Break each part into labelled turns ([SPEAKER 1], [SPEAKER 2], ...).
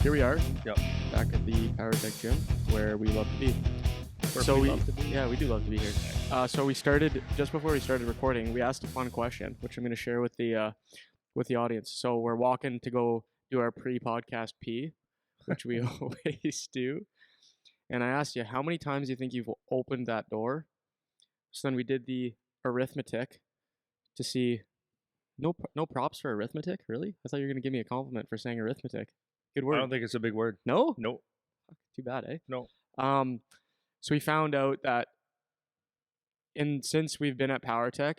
[SPEAKER 1] Here we are.
[SPEAKER 2] Yep.
[SPEAKER 1] Back at the PowerTech gym where we love to be. Yeah, we do love to be here. So we started just before we started recording. We asked a fun question, which I'm going to share with the audience. So we're walking to go do our pre-podcast pee, which we always do. And I asked you, how many times do you think you've opened that door? So then we did the arithmetic to see. No props for arithmetic, really? I thought you were going to give me a compliment for saying arithmetic. Good word.
[SPEAKER 2] I don't think it's a big word.
[SPEAKER 1] No?
[SPEAKER 2] No.
[SPEAKER 1] Too bad, eh?
[SPEAKER 2] No.
[SPEAKER 1] So we found out that since we've been at PowerTech,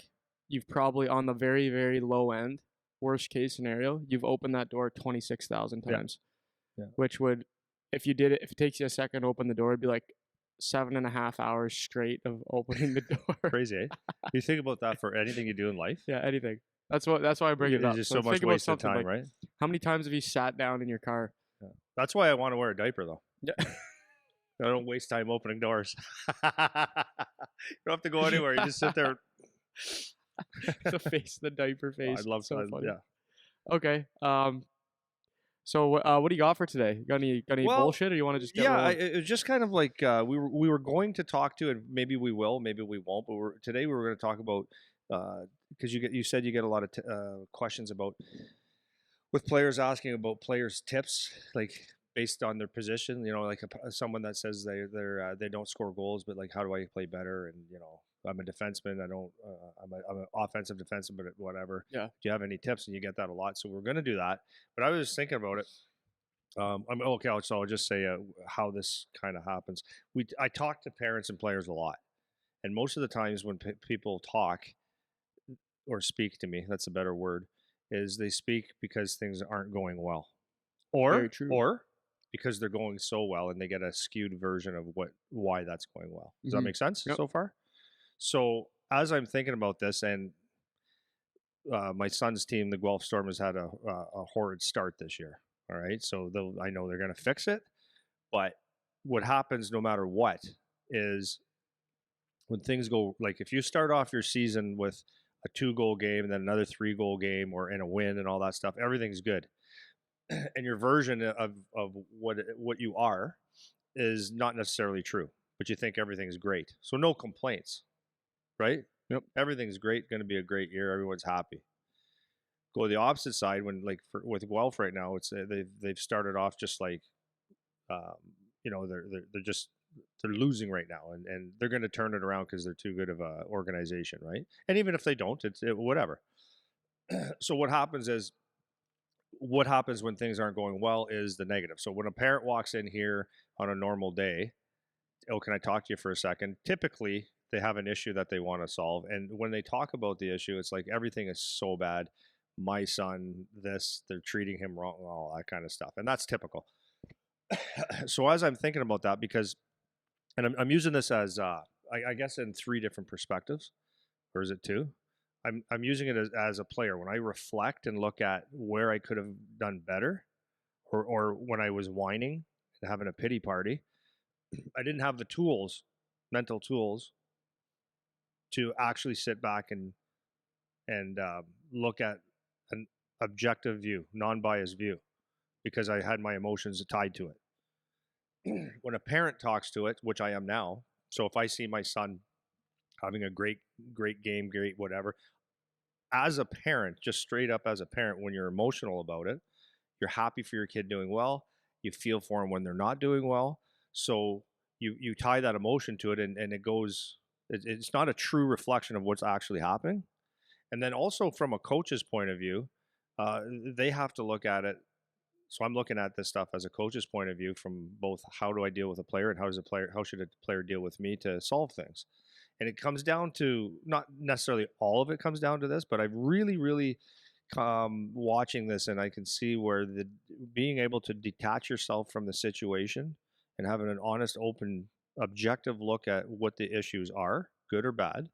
[SPEAKER 1] you've probably on the very, very low end, worst case scenario, you've opened that door 26,000 times.
[SPEAKER 2] Yeah.
[SPEAKER 1] Which would, if it takes you a second to open the door, it'd be like 7.5 hours straight of opening the door.
[SPEAKER 2] Crazy, eh? You think about that for anything you do in life?
[SPEAKER 1] Yeah, anything. That's why I bring it up.
[SPEAKER 2] There's just so much waste of time,
[SPEAKER 1] like,
[SPEAKER 2] right?
[SPEAKER 1] How many times have you sat down in your car?
[SPEAKER 2] Yeah. That's why I want to wear a diaper, though.
[SPEAKER 1] Yeah.
[SPEAKER 2] I don't waste time opening doors. You don't have to go anywhere. You just sit there.
[SPEAKER 1] The diaper face.
[SPEAKER 2] Oh, I'd love
[SPEAKER 1] so
[SPEAKER 2] to.
[SPEAKER 1] funny.
[SPEAKER 2] Yeah.
[SPEAKER 1] Okay. So what do you got for today? Got any bullshit, or you want to just get
[SPEAKER 2] it was just kind of like we were going to talk to, and maybe we will, maybe we won't. But today we were going to talk about because you said you get a lot of questions about with players asking about players' tips, like based on their position. You know, like someone that says they don't score goals, but like how do I play better? And you know, I'm a defenseman. I'm an offensive defenseman, but whatever.
[SPEAKER 1] Yeah.
[SPEAKER 2] Do you have any tips? And you get that a lot. So we're going to do that. But I was just thinking about it. I'm okay. So I'll just say how this kind of happens. I talk to parents and players a lot, and most of the times when people talk or speak to me, that's a better word, is they speak because things aren't going well, or because they're going so well and they get a skewed version of why that's going well. Does that make sense so far? So as I'm thinking about this, and my son's team, the Guelph Storm, has had a horrid start this year. All right, so I know they're going to fix it, but what happens no matter what is when things go, like if you start off your season with a 2-goal game and then another 3-goal game or in a win and all that stuff, everything's good. And your version of what you are is not necessarily true, but you think everything's great. So no complaints, right?
[SPEAKER 1] Yep.
[SPEAKER 2] Everything's great, going to be a great year. Everyone's happy. Go to the opposite side when, like, with Guelph right now, it's they've started off just like, you know, they're losing right now, and they're going to turn it around because they're too good of a organization, right? And even if they don't, it's whatever. So what happens when things aren't going well is the negative. So when a parent walks in here on a normal day, oh, can I talk to you for a second? Typically, they have an issue that they want to solve, and when they talk about the issue, it's like everything is so bad. My son, they're treating him wrong, all that kind of stuff, and that's typical. So as I'm thinking about that, and I'm using this as I guess in 3 different perspectives, or is it 2? I'm using it as a player. When I reflect and look at where I could have done better, or when I was whining and having a pity party, I didn't have the tools, mental tools, to actually sit back and look at an objective view, non-biased view, because I had my emotions tied to it. When a parent talks to it, which I am now, so if I see my son having a great game, great whatever, as a parent, just straight up as a parent, when you're emotional about it, you're happy for your kid doing well, you feel for them when they're not doing well, so you tie that emotion to it, and it's not a true reflection of what's actually happening. And then also from a coach's point of view, they have to look at it. So I'm looking at this stuff as a coach's point of view from both how do I deal with a player and how should a player deal with me to solve things. And it comes down to, not necessarily all of it comes down to this, but I've really watching this, and I can see where being able to detach yourself from the situation and having an honest, open, objective look at what the issues are, good or bad,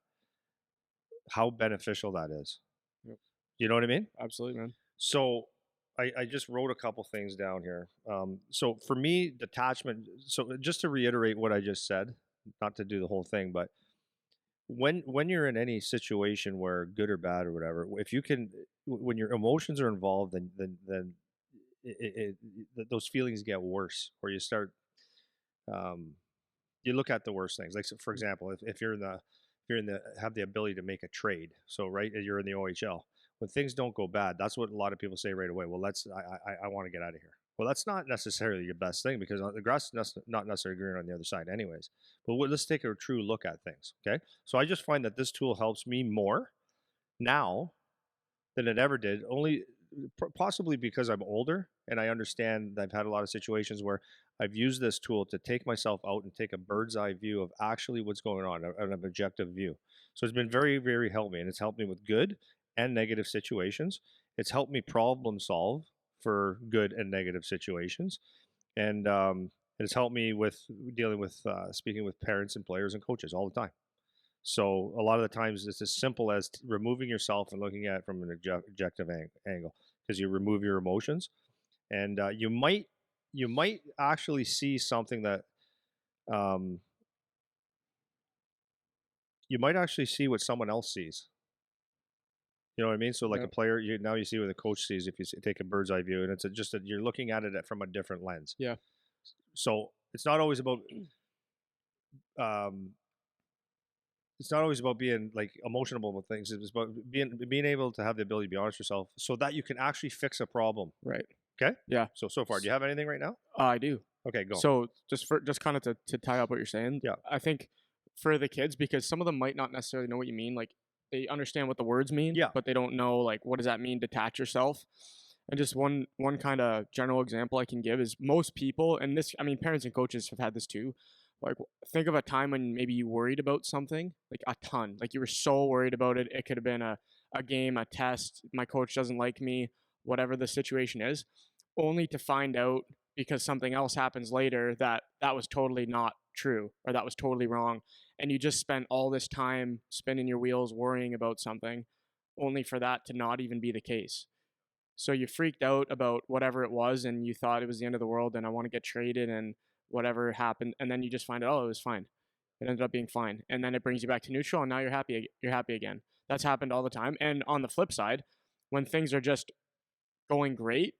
[SPEAKER 2] how beneficial that is.
[SPEAKER 1] Yep.
[SPEAKER 2] You know what I mean?
[SPEAKER 1] Absolutely, man.
[SPEAKER 2] So I just wrote a couple things down here. So for me, detachment. So just to reiterate what I just said, not to do the whole thing, but when you're in any situation where good or bad or whatever, if you can, when your emotions are involved, then those feelings get worse, or you start um, you look at the worst things. Like, so for example, if you're in the have the ability to make a trade. So right, you're in the OHL. When things don't go bad, that's what a lot of people say right away. Well, I want to get out of here. Well, that's not necessarily your best thing, because the grass is not necessarily green on the other side, anyways. But let's take a true look at things. Okay, so I just find that this tool helps me more now than it ever did. Only possibly because I'm older and I understand that I've had a lot of situations where I've used this tool to take myself out and take a bird's eye view of actually what's going on, an objective view. So it's been very, very helpful, and it's helped me with good and negative situations. It's helped me problem solve for good and negative situations, and it's helped me with dealing with speaking with parents and players and coaches all the time. So a lot of the times it's as simple as removing yourself and looking at it from an objective angle, because you remove your emotions, and you might actually see something that um, you might actually see what someone else sees. You know what I mean? So like
[SPEAKER 1] Yeah.
[SPEAKER 2] a player, you see what the coach sees if you take a bird's eye view, and it's just that you're looking at it from a different lens.
[SPEAKER 1] Yeah.
[SPEAKER 2] So um, it's not always about being like emotional about things. It's about being able to have the ability to be honest with yourself, so that you can actually fix a problem.
[SPEAKER 1] Right.
[SPEAKER 2] Okay.
[SPEAKER 1] Yeah.
[SPEAKER 2] So far, do you have anything right now?
[SPEAKER 1] I do.
[SPEAKER 2] Okay, go.
[SPEAKER 1] So just kind of to tie up what you're saying,
[SPEAKER 2] Yeah.
[SPEAKER 1] I think for the kids, because some of them might not necessarily know what you mean, like they understand what the words mean,
[SPEAKER 2] Yeah.
[SPEAKER 1] but they don't know like what does that mean, detach yourself. And just one kind of general example I can give is most people, and this, I mean, parents and coaches have had this too. Like, think of a time when maybe you worried about something, like a ton, like you were so worried about it. It could have been a game, a test. My coach doesn't like me, whatever the situation is, only to find out because something else happens later that that was totally not true or that was totally wrong. And you just spent all this time spinning your wheels worrying about something only for that to not even be the case. So you freaked out about whatever it was and you thought it was the end of the world and I want to get traded and whatever happened. And then you just find out, oh, it was fine. It ended up being fine. And then it brings you back to neutral and now you're happy. You're happy again. That's happened all the time. And on the flip side, when things are just going great,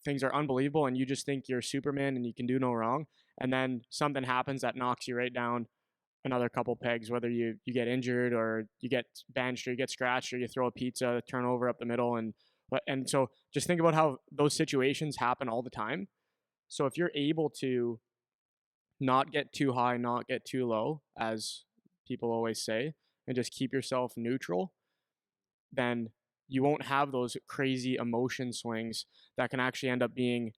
[SPEAKER 1] things are unbelievable, and you just think you're Superman and you can do no wrong. And then something happens that knocks you right down another couple pegs, whether you get injured or you get benched or you get scratched or you throw a pizza turnover up the middle. And so just think about how those situations happen all the time. So if you're able to not get too high, not get too low, as people always say, and just keep yourself neutral, then you won't have those crazy emotion swings that can actually end up being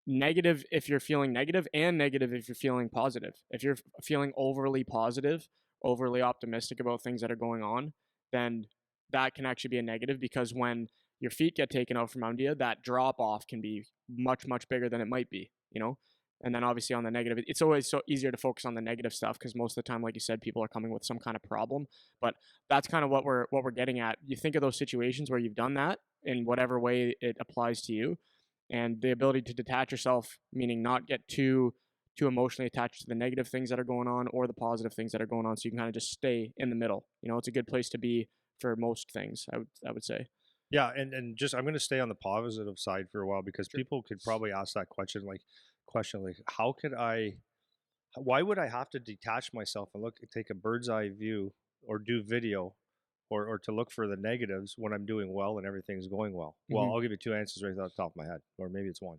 [SPEAKER 1] negative if you're feeling negative and negative if you're feeling positive. If you're feeling overly positive, overly optimistic about things that are going on, then that can actually be a negative because when your feet get taken out from under you, that drop off can be much, much bigger than it might be, you know? And then obviously on the negative, it's always so easier to focus on the negative stuff because most of the time, like you said, people are coming with some kind of problem. But that's kind of what we're getting at. You think of those situations where you've done that in whatever way it applies to you, and the ability to detach yourself, meaning not get too emotionally attached to the negative things that are going on or the positive things that are going on, so you can kind of just stay in the middle. You know, it's a good place to be for most things, I would say.
[SPEAKER 2] Yeah, and just I'm going to stay on the positive side for a while, because
[SPEAKER 1] Sure.
[SPEAKER 2] people could probably ask that question like, how could I? Why would I have to detach myself and take a bird's eye view, or do video, or to look for the negatives when I'm doing well and everything's going well? Well,
[SPEAKER 1] Hmm.
[SPEAKER 2] I'll give you two answers right off the top of my head, or maybe it's one.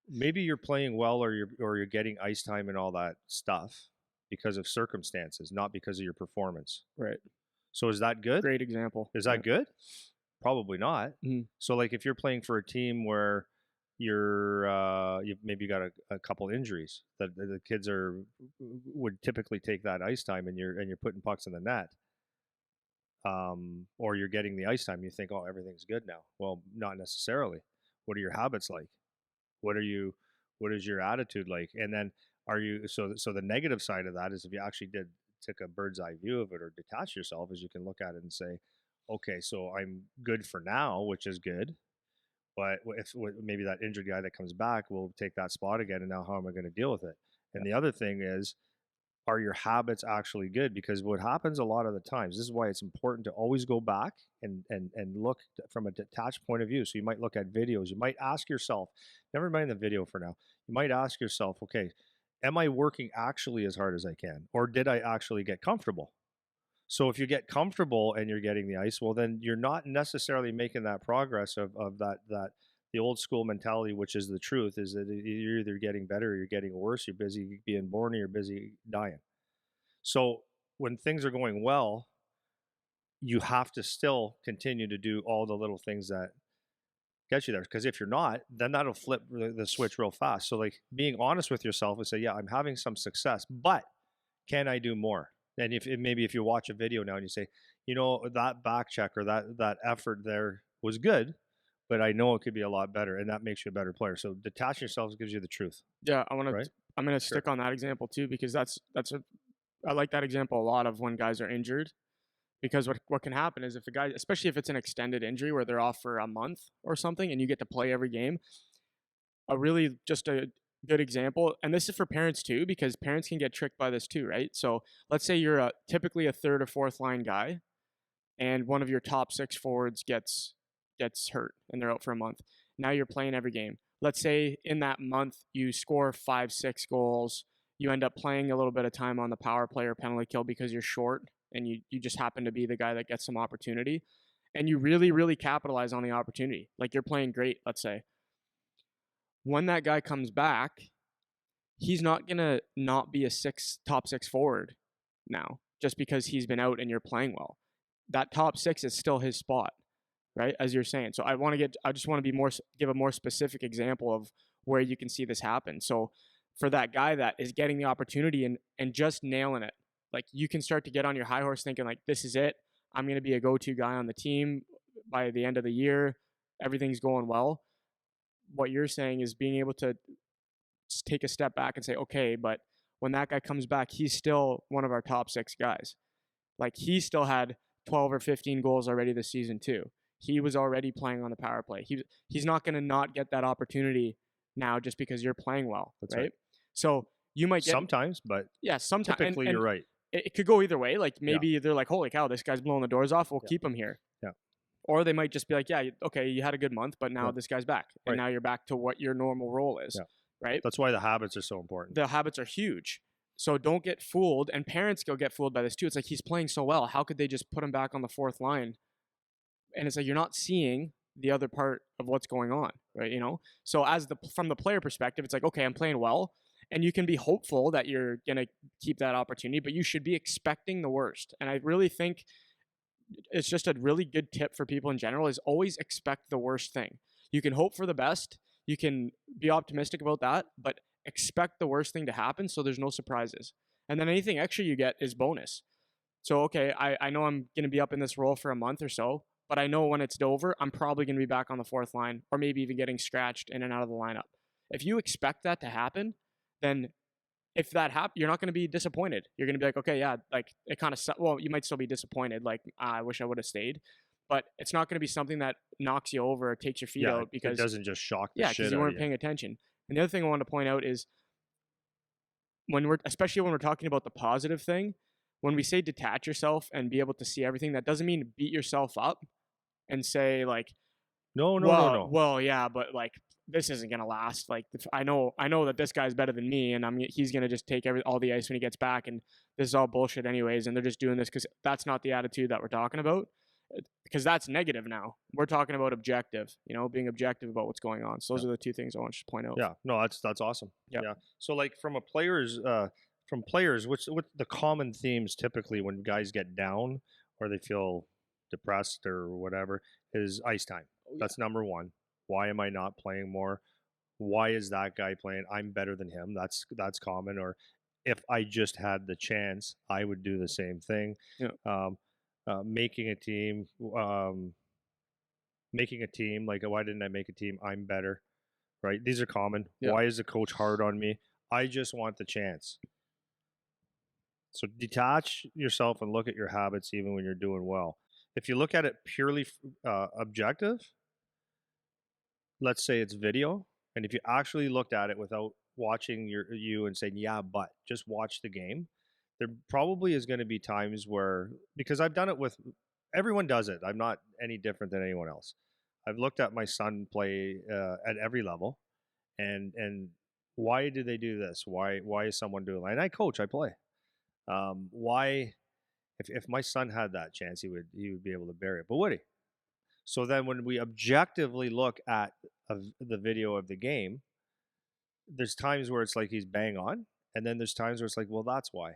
[SPEAKER 2] Maybe you're playing well, or you're getting ice time and all that stuff because of circumstances, not because of your performance.
[SPEAKER 1] Right.
[SPEAKER 2] So is that good?
[SPEAKER 1] Great example.
[SPEAKER 2] Is
[SPEAKER 1] Yeah.
[SPEAKER 2] that good? Probably not.
[SPEAKER 1] Mhm.
[SPEAKER 2] So like if you're playing for a team where you've maybe got a couple injuries, that the kids would typically take that ice time, and you're putting pucks in the net, or you're getting the ice time, you think, oh, everything's good now. Well, not necessarily. What are your habits like? What are you? What is your attitude like? And then are you so the negative side of that is, if you actually took a bird's eye view of it, or detach yourself, is you can look at it and say, okay, so I'm good for now, which is good. But if maybe that injured guy that comes back will take that spot again, and now how am I going to deal with it? And the other thing is, are your habits actually good? Because what happens a lot of the times, this is why it's important to always go back and look from a detached point of view. So you might look at videos. You might ask yourself, never mind the video for now. You might ask yourself, okay, am I working actually as hard as I can, or did I actually get comfortable? So if you get comfortable and you're getting the ice, well, then you're not necessarily making that progress of that the old school mentality, which is the truth, is that you're either getting better or you're getting worse. You're busy being born or you're busy dying. So when things are going well, you have to still continue to do all the little things that get you there. Because if you're not, then that'll flip the switch real fast. So like being honest with yourself and say, yeah, I'm having some success, but can I do more? And if maybe if you watch a video now and you say, you know, that back check or that effort there was good, but I know it could be a lot better, and that makes you a better player. So detaching yourself gives you the truth,
[SPEAKER 1] Yeah,
[SPEAKER 2] right?
[SPEAKER 1] I'm gonna
[SPEAKER 2] Sure.
[SPEAKER 1] stick on that example too because I like that example a lot of when guys are injured because what can happen is if a guy, especially if it's an extended injury where they're off for a month or something and you get to play every game, a really just a good example, and this is for parents too because parents can get tricked by this too, right? So let's say you're typically a third or fourth line guy and one of your top six forwards gets hurt and they're out for a month. Now you're playing every game. Let's say in that month you score 5, 6 goals. You end up playing a little bit of time on the power play or penalty kill because you're short and you just happen to be the guy that gets some opportunity. And you really, really capitalize on the opportunity. Like you're playing great, let's say. When that guy comes back, he's not gonna not be a top six forward now just because he's been out and you're playing well. That top six is still his spot, right? As you're saying. So I just want to give a more specific example of where you can see this happen. So for that guy that is getting the opportunity and just nailing it, like you can start to get on your high horse thinking like, this is it. I'm going to be a go-to guy on the team by the end of the year. Everything's going well. What you're saying is being able to take a step back and say, okay, but when that guy comes back, he's still one of our top six guys. Like he still had 12 or 15 goals already this season too. He was already playing on the power play. He's not going to not get that opportunity now just because you're playing well,
[SPEAKER 2] That's
[SPEAKER 1] right?
[SPEAKER 2] right.
[SPEAKER 1] So you might get
[SPEAKER 2] Sometimes, but
[SPEAKER 1] yeah, sometimes
[SPEAKER 2] typically
[SPEAKER 1] and
[SPEAKER 2] you're right.
[SPEAKER 1] it could go either way. Like
[SPEAKER 2] Yeah.
[SPEAKER 1] maybe they're like, holy cow, this guy's blowing the doors off. We'll
[SPEAKER 2] Yeah.
[SPEAKER 1] keep him here.
[SPEAKER 2] Yeah.
[SPEAKER 1] Or they might just be like, yeah, okay, you had a good month, but now
[SPEAKER 2] Yeah.
[SPEAKER 1] this guy's back, and
[SPEAKER 2] Right.
[SPEAKER 1] now you're back to what your normal role is,
[SPEAKER 2] Yeah.
[SPEAKER 1] right?
[SPEAKER 2] That's why the habits are so important.
[SPEAKER 1] The habits are huge. So don't get fooled, and parents go get fooled by this too. It's like he's playing so well. How could they just put him back on the fourth line? And it's like you're not seeing the other part of what's going on, right? You know. So from the player perspective, it's like okay, I'm playing well, and you can be hopeful that you're gonna keep that opportunity, but you should be expecting the worst. And I really think it's just a really good tip for people in general is always expect the worst thing. You can hope for the best, you can be optimistic about that, but expect the worst thing to happen so there's no surprises. And then anything extra you get is bonus. So, okay, I know I'm going to be up in this role for a month or so, but I know when it's over, I'm probably going to be back on the fourth line or maybe even getting scratched in and out of the lineup. If you expect that to happen, then if that happens, you're not going to be disappointed. You're going to be like, okay, yeah, like it kind of, well, you might still be disappointed. Like, I wish I would have stayed, but it's not going to be something that knocks you over or takes your feet out because
[SPEAKER 2] it doesn't just shock the
[SPEAKER 1] yeah,
[SPEAKER 2] shit
[SPEAKER 1] because you
[SPEAKER 2] out of
[SPEAKER 1] weren't
[SPEAKER 2] you.
[SPEAKER 1] paying attention. And the other thing I want to point out is especially when we're talking about the positive thing, when we say detach yourself and be able to see everything, that doesn't mean beat yourself up and say like,
[SPEAKER 2] No.
[SPEAKER 1] well, yeah, but like this isn't gonna last. Like I know that this guy's better than me, and he's gonna just take all the ice when he gets back, and this is all bullshit anyways. And they're just doing this because that's not the attitude that we're talking about, because that's negative now. We're talking about objective, being objective about what's going on. So those are the two things I want to point out.
[SPEAKER 2] Yeah, no, that's awesome.
[SPEAKER 1] Yeah.
[SPEAKER 2] Yeah. So like from players, what the common themes typically when guys get down or they feel depressed or whatever is ice time.
[SPEAKER 1] Oh, yeah.
[SPEAKER 2] That's number one. Why am I not playing more? Why is that guy playing? I'm better than him. That's common. Or if I just had the chance, I would do the same thing.
[SPEAKER 1] Yeah.
[SPEAKER 2] Making a team, like why didn't I make a team? I'm better, right? These are common.
[SPEAKER 1] Yeah.
[SPEAKER 2] Why is the coach hard on me? I just want the chance. So detach yourself and look at your habits even when you're doing well. If you look at it purely objective, let's say it's video, and if you actually looked at it without watching you and saying, yeah, but just watch the game, There probably is going to be times where, because I've done it with everyone does it. I'm not any different than anyone else. I've looked at my son play at every level, and why do they do this? Why is someone doing that? And I coach, I play. Why? If my son had that chance, he would be able to bury it. But would he? So then, when we objectively look at the video of the game, there's times where it's like he's bang on, and then there's times where it's like, well, that's why,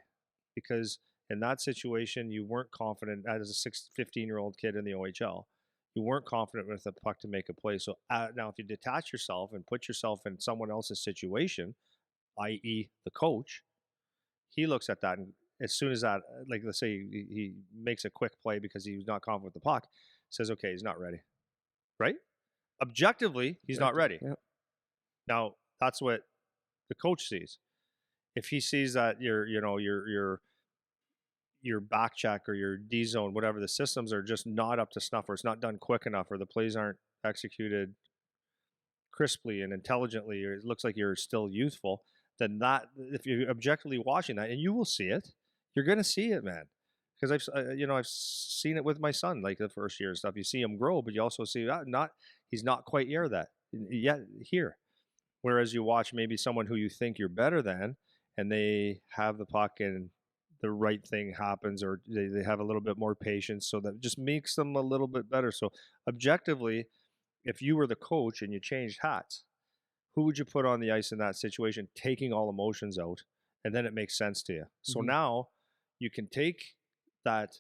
[SPEAKER 2] because in that situation you weren't confident as a 15-year-old kid in the OHL. You weren't confident with the puck to make a play. So now, if you detach yourself and put yourself in someone else's situation, i.e., the coach, he looks at that, and as soon as that, like let's say he makes a quick play because he was not confident with the puck, says, okay, he's not ready, right? Objectively, he's not ready.
[SPEAKER 1] Yeah.
[SPEAKER 2] Now, that's what the coach sees. If he sees that your back check or your D zone, whatever, the systems are just not up to snuff, or it's not done quick enough, or the plays aren't executed crisply and intelligently, or it looks like you're still youthful, then that, if you're objectively watching that, and you will see it, you're gonna see it, man. Because I've seen it with my son, like the first year and stuff. You see him grow, but you also see that he's not quite near that yet here. Whereas you watch maybe someone who you think you're better than, and they have the puck and the right thing happens, or they have a little bit more patience, so that just makes them a little bit better. So objectively, if you were the coach and you changed hats, who would you put on the ice in that situation, taking all emotions out, and then it makes sense to you. So now you can take that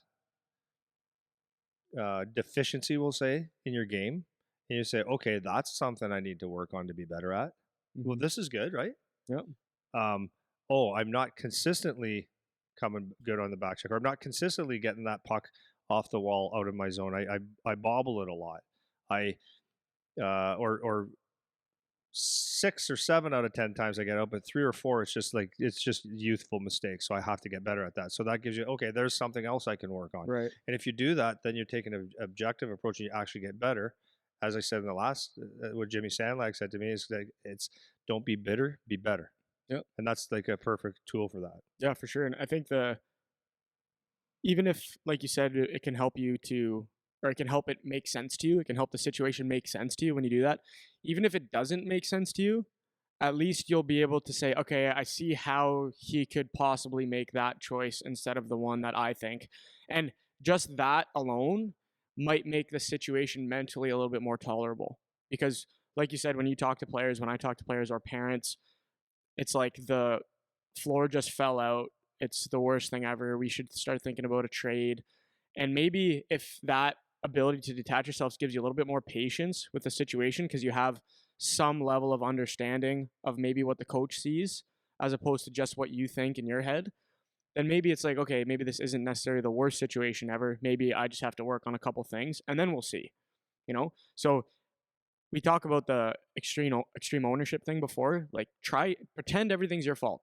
[SPEAKER 2] deficiency, we'll say, in your game, and you say, okay, that's something I need to work on to be better at. Well, this is good, right?
[SPEAKER 1] Yep.
[SPEAKER 2] Oh, I'm not consistently coming good on the back check, or I'm not consistently getting that puck off the wall out of my zone. I bobble it a lot. Or 6 or 7 out of 10 times I get out, but 3 or 4, it's just youthful mistakes. So I have to get better at that. So that gives you, okay, there's something else I can work on.
[SPEAKER 1] Right.
[SPEAKER 2] And if you do that, then you're taking an objective approach and you actually get better. As I said in the last, what Jimmy Sandlag said to me is that it's don't be bitter, be better.
[SPEAKER 1] Yep.
[SPEAKER 2] And that's like a perfect tool for that.
[SPEAKER 1] Yeah, for sure. And I think even if, like you said, it can help you to, or it can help it make sense to you, it can help the situation make sense to you when you do that. Even if it doesn't make sense to you, at least you'll be able to say, okay, I see how he could possibly make that choice instead of the one that I think. And just that alone might make the situation mentally a little bit more tolerable. Because, like you said, when I talk to players or parents, it's like the floor just fell out. It's the worst thing ever. We should start thinking about a trade. And maybe if that ability to detach yourselves gives you a little bit more patience with the situation, because you have some level of understanding of maybe what the coach sees as opposed to just what you think in your head, then maybe it's like, okay, maybe this isn't necessarily the worst situation ever. Maybe I just have to work on a couple things and then we'll see, So we talk about the extreme ownership thing before. Like, pretend everything's your fault.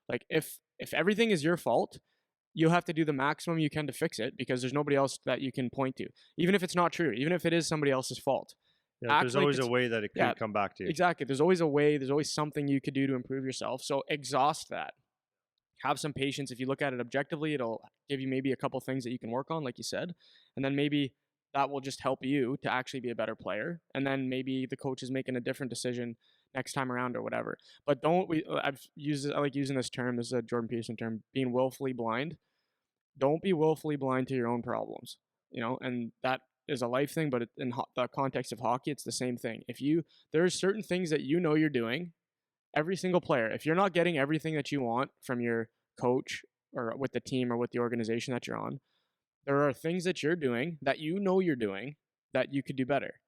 [SPEAKER 1] Like if everything is your fault, you have to do the maximum you can to fix it, because there's nobody else that you can point to, even if it's not true, even if it is somebody else's fault.
[SPEAKER 2] Yeah, there's always a way that it could come back to you.
[SPEAKER 1] Exactly. There's always a way. There's always something you could do to improve yourself. So exhaust that. Have some patience. If you look at it objectively, it'll give you maybe a couple things that you can work on, like you said, and then maybe that will just help you to actually be a better player. And then maybe the coach is making a different decision next time around or whatever. But I like using this term. This is a Jordan Peterson term, being willfully blind. Don't be willfully blind to your own problems, and that is a life thing, but in the context of hockey, it's the same thing. There's certain things that you're doing, every single player, if you're not getting everything that you want from your coach or with the team or with the organization that you're on, there are things that you're doing that you're doing that you could do better.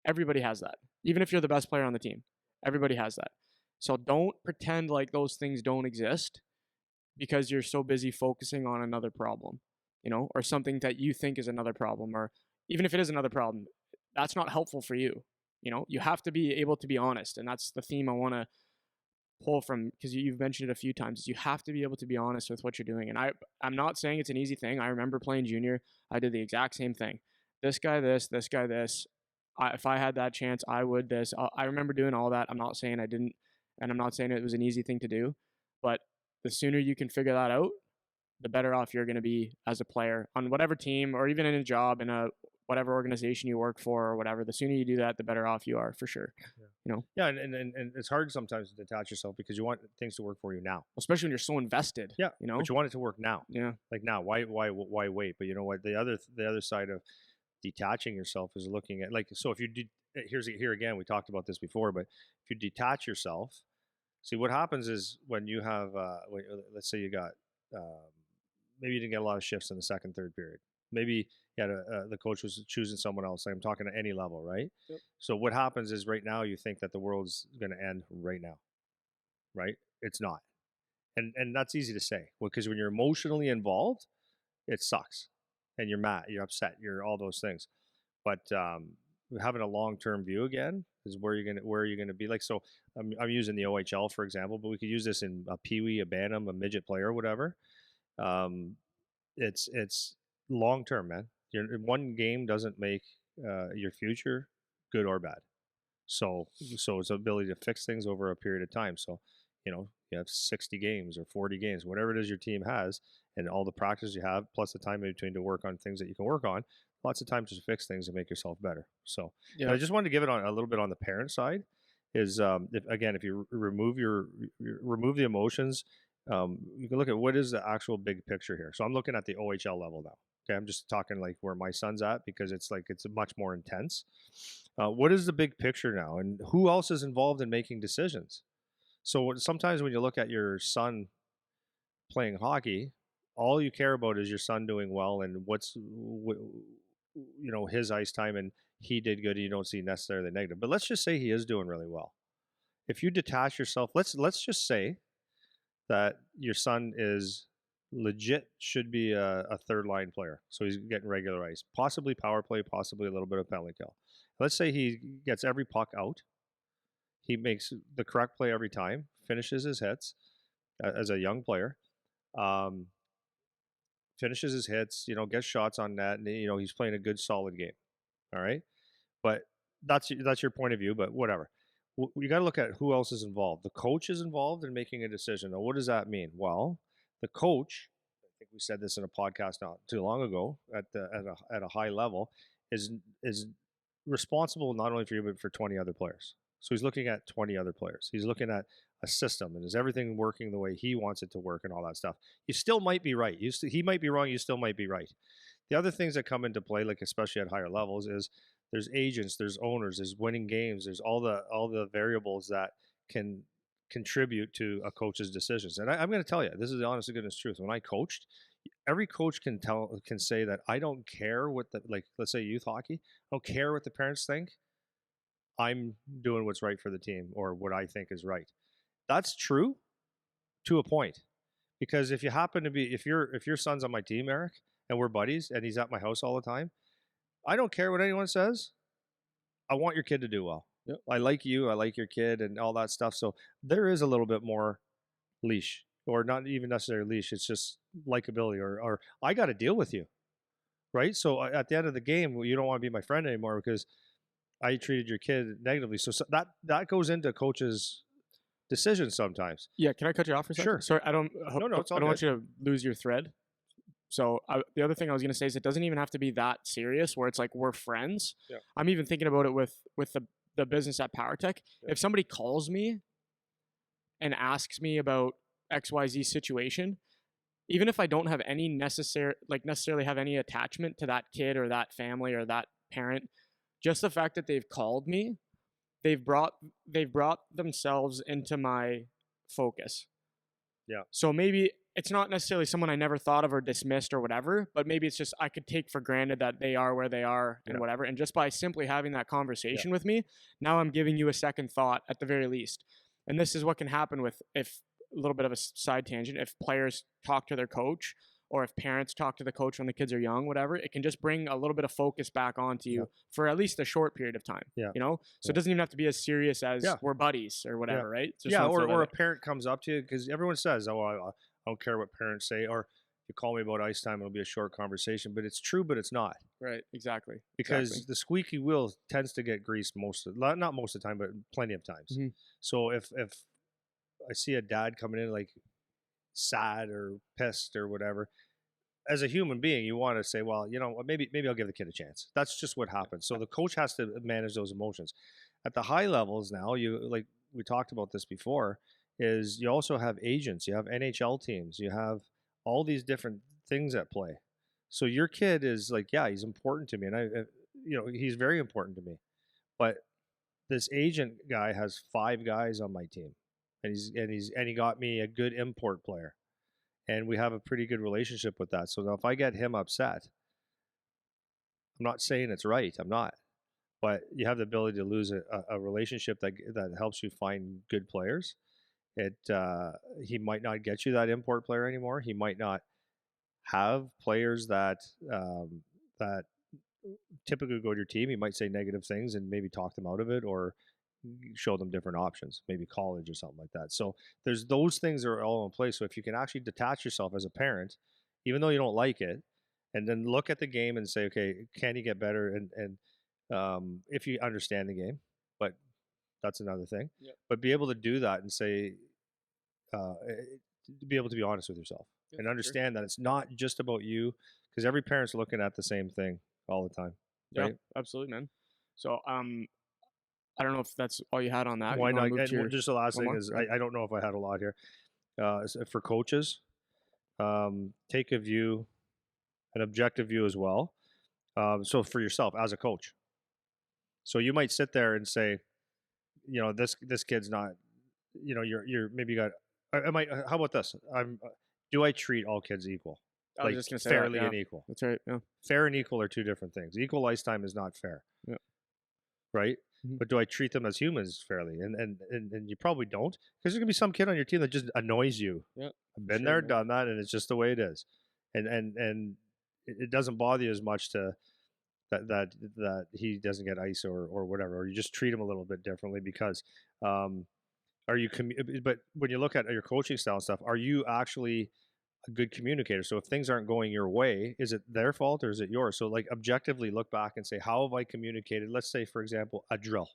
[SPEAKER 1] Everybody has that. Even if you're the best player on the team, everybody has that. So don't pretend like those things don't exist because you're so busy focusing on another problem, or something that you think is another problem, or even if it is another problem, that's not helpful for you. You have to be able to be honest. And that's the theme I want to pull from, because you've mentioned it a few times, is you have to be able to be honest with what you're doing. And I'm not saying it's an easy thing. I remember playing junior. I did the exact same thing. This guy, this guy, this. If I had that chance, I would this. I remember doing all that. I'm not saying I didn't, and I'm not saying it was an easy thing to do, but the sooner you can figure that out, the better off you're going to be as a player on whatever team or even in a job in a whatever organization you work for or whatever. The sooner you do that, the better off you are for sure.
[SPEAKER 2] Yeah.
[SPEAKER 1] You know,
[SPEAKER 2] Yeah, and it's hard sometimes to detach yourself because you want things to work for you now.
[SPEAKER 1] especially when you're so invested.
[SPEAKER 2] Yeah,
[SPEAKER 1] You know,
[SPEAKER 2] but you want it to work now.
[SPEAKER 1] yeah,
[SPEAKER 2] Like now, why wait? But you know what? The other side of detaching yourself is looking at, like, so if you did, here again, we talked about this before, but if you detach yourself, see what happens is when you have let's say you got um, maybe you didn't get a lot of shifts in the second, third period. Maybe you had the coach was choosing someone else. I'm talking at any level, right?
[SPEAKER 1] Yep.
[SPEAKER 2] So what happens is right now you think that the world's going to end right now, right? It's not, and that's easy to say because when you're emotionally involved, it sucks, and you're mad, you're upset, you're all those things. But having a long term view again is where you're gonna be. Like, so I'm using the OHL for example, but we could use this in a peewee, a bantam, a midget player, whatever. Um, it's long term, man. One game doesn't make your future good or bad. So it's ability to fix things over a period of time. So, you have 60 games or 40 games, whatever it is your team has, and all the practice you have, plus the time in between to work on things that you can work on. Lots of time to fix things and make yourself better. So,
[SPEAKER 1] yeah,
[SPEAKER 2] I just wanted to give it on a little bit on the parent side. Is if you remove the emotions, you can look at what is the actual big picture here. So I'm looking at the OHL level now. Okay, I'm just talking like where my son's at because it's much more intense. What is the big picture now, and who else is involved in making decisions? So sometimes when you look at your son playing hockey, all you care about is your son doing well and his ice time, and he did good. And you don't see necessarily negative, but let's just say he is doing really well. If you detach yourself, let's just say that your son is legit should be a third line player. So he's getting regular ice, possibly power play, possibly a little bit of penalty kill. Let's say he gets every puck out. He makes the correct play every time, finishes his hits as a young player, um, finishes his hits, gets shots on net, and he's playing a good solid game. All right, but that's your point of view. But whatever. You got to look at who else is involved. The coach is involved in making a decision. Now, what does that mean? Well, the coach, I think we said this in a podcast not too long ago at a high level, is responsible not only for you but for 20 other players. So he's looking at 20 other players. He's looking at a system and is everything working the way he wants it to work and all that stuff. You still might be right. He might be wrong. You still might be right. The other things that come into play, like especially at higher levels, is there's agents, there's owners, there's winning games, there's all the variables that can contribute to a coach's decisions. And I'm going to tell you, this is the honest to goodness truth. When I coached, every coach can say that I don't care what let's say youth hockey, I don't care what the parents think. I'm doing what's right for the team or what I think is right. That's true to a point. Because if your son's on my team, Eric, and we're buddies and he's at my house all the time, I don't care what anyone says. I want your kid to do well.
[SPEAKER 1] Yep.
[SPEAKER 2] I like you, I like your kid and all that stuff. So there is a little bit more leash, or not even necessarily leash. It's just likability or I got to deal with you. Right. So at the end of the game, you don't want to be my friend anymore because I treated your kid negatively. So that goes into coaches' decisions sometimes.
[SPEAKER 1] yeah. Can I cut you off for a second?
[SPEAKER 2] Sure.
[SPEAKER 1] Sorry, I don't.
[SPEAKER 2] No, it's all
[SPEAKER 1] I don't
[SPEAKER 2] good.
[SPEAKER 1] want you to lose your thread. So the other thing I was gonna say is it doesn't even have to be that serious where it's like we're friends.
[SPEAKER 2] Yeah.
[SPEAKER 1] I'm even thinking about it with the business at PowerTech.
[SPEAKER 2] Yeah.
[SPEAKER 1] If somebody calls me and asks me about XYZ situation, even if I don't have any necessarily have any attachment to that kid or that family or that parent, just the fact that they've called me, they've brought themselves into my focus.
[SPEAKER 2] Yeah.
[SPEAKER 1] So maybe it's not necessarily someone I never thought of or dismissed or whatever, but maybe it's just I could take for granted that they are where they are and whatever. And just by simply having that conversation with me, now I'm giving you a second thought at the very least. And this is what can happen if a little bit of a side tangent, if players talk to their coach or if parents talk to the coach when the kids are young, whatever, it can just bring a little bit of focus back onto you for at least a short period of time.
[SPEAKER 2] Yeah.
[SPEAKER 1] So it doesn't even have to be as serious as we're buddies or whatever, right?
[SPEAKER 2] Or a parent comes up to you because everyone says, "Oh, I don't care what parents say," or you call me about ice time, it'll be a short conversation. But it's true, but it's not.
[SPEAKER 1] Right, exactly.
[SPEAKER 2] Because the squeaky wheel tends to get greased not most of the time, but plenty of times.
[SPEAKER 1] Mm-hmm.
[SPEAKER 2] So if I see a dad coming in like sad or pissed or whatever, as a human being, you want to say, well, maybe I'll give the kid a chance. That's just what happens. So the coach has to manage those emotions. At the high levels now, like we talked about this before, is you also have agents, you have NHL teams, you have all these different things at play. So your kid is like, yeah, he's important to me, and he's very important to me. But this agent guy has 5 guys on my team, and he got me a good import player, and we have a pretty good relationship with that. So now if I get him upset, I'm not saying it's right. I'm not. But you have the ability to lose a relationship that helps you find good players. He might not get you that import player anymore. He might not have players that that typically go to your team. He might say negative things and maybe talk them out of it, or show them different options, maybe college or something like that. So there's those things that are all in place. So if you can actually detach yourself as a parent, even though you don't like it, and then look at the game and say, okay, can you get better? And if you understand the game, but that's another thing.
[SPEAKER 1] Yep.
[SPEAKER 2] But be able to do that and say, be able to be honest with yourself, and understand that it's not just about you, because every parent's looking at the same thing all the time.
[SPEAKER 1] Yeah,
[SPEAKER 2] right?
[SPEAKER 1] absolutely, man. So I don't know if that's all you had on that.
[SPEAKER 2] Why
[SPEAKER 1] You wanna
[SPEAKER 2] not?
[SPEAKER 1] move to your
[SPEAKER 2] And just the last
[SPEAKER 1] one
[SPEAKER 2] thing
[SPEAKER 1] more?
[SPEAKER 2] is,
[SPEAKER 1] Go ahead.
[SPEAKER 2] I don't know if I had a lot here. For coaches, take a view, an objective view as well. So for yourself as a coach, so you might sit there and say, this kid's not, you're maybe you got. I might. How about this? Do I treat all kids equal?
[SPEAKER 1] I was
[SPEAKER 2] Like
[SPEAKER 1] just gonna say
[SPEAKER 2] fairly
[SPEAKER 1] that, yeah.
[SPEAKER 2] and equal.
[SPEAKER 1] That's right. Yeah.
[SPEAKER 2] Fair and equal are two different things. Equal ice time is not fair.
[SPEAKER 1] Yeah.
[SPEAKER 2] Right?
[SPEAKER 1] Mhm.
[SPEAKER 2] But do I treat them as humans fairly? And you probably don't, because there's gonna be some kid on your team that just annoys you.
[SPEAKER 1] Yeah.
[SPEAKER 2] I've been
[SPEAKER 1] Sure,
[SPEAKER 2] there,
[SPEAKER 1] man.
[SPEAKER 2] done that, and it's just the way it is. And it doesn't bother you as much to that he doesn't get ice or whatever, or you just treat him a little bit differently because are you but when you look at your coaching style and stuff, are you actually a good communicator? So if things aren't going your way, is it their fault or is it yours? So like objectively look back and say, how have I communicated? Let's say, for example, a drill.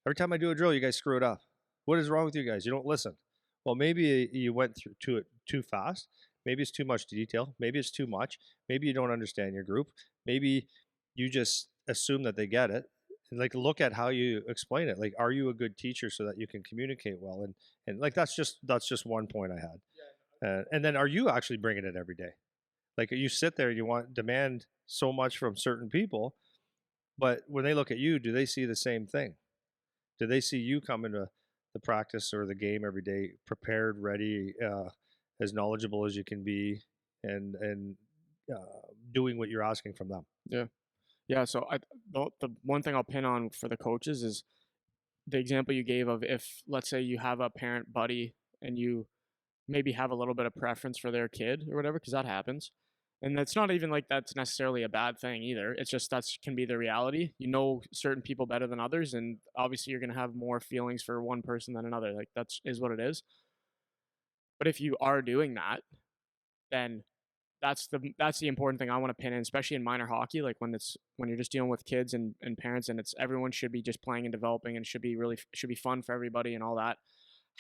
[SPEAKER 2] Every time I do a drill, you guys screw it up. What is wrong with you guys? You don't listen. Well, maybe you went through to it too fast. Maybe it's too much detail. Maybe it's too much. Maybe you don't understand your group. Maybe you just assume that they get it. And like look at how you explain it. Like, are you a good teacher so that you can communicate well? And like that's just one point I had. And then are you actually bringing it every day? Like you sit there and you demand so much from certain people, but when they look at you, do they see the same thing? Do they see you coming to the practice or the game every day, prepared, ready, as knowledgeable as you can be, and doing what you're asking from them?
[SPEAKER 1] Yeah. Yeah. So the one thing I'll pin on for the coaches is the example you gave of, if let's say you have a parent buddy and you maybe have a little bit of preference for their kid or whatever, because that happens. And it's not even like that's necessarily a bad thing either. It's just that's can be the reality. You know certain people better than others, and obviously you're gonna have more feelings for one person than another. Like that's is what it is. But if you are doing that, then that's the important thing I want to pin in, especially in minor hockey, like when you're just dealing with kids and parents, and it's everyone should be just playing and developing, and should be fun for everybody and all that.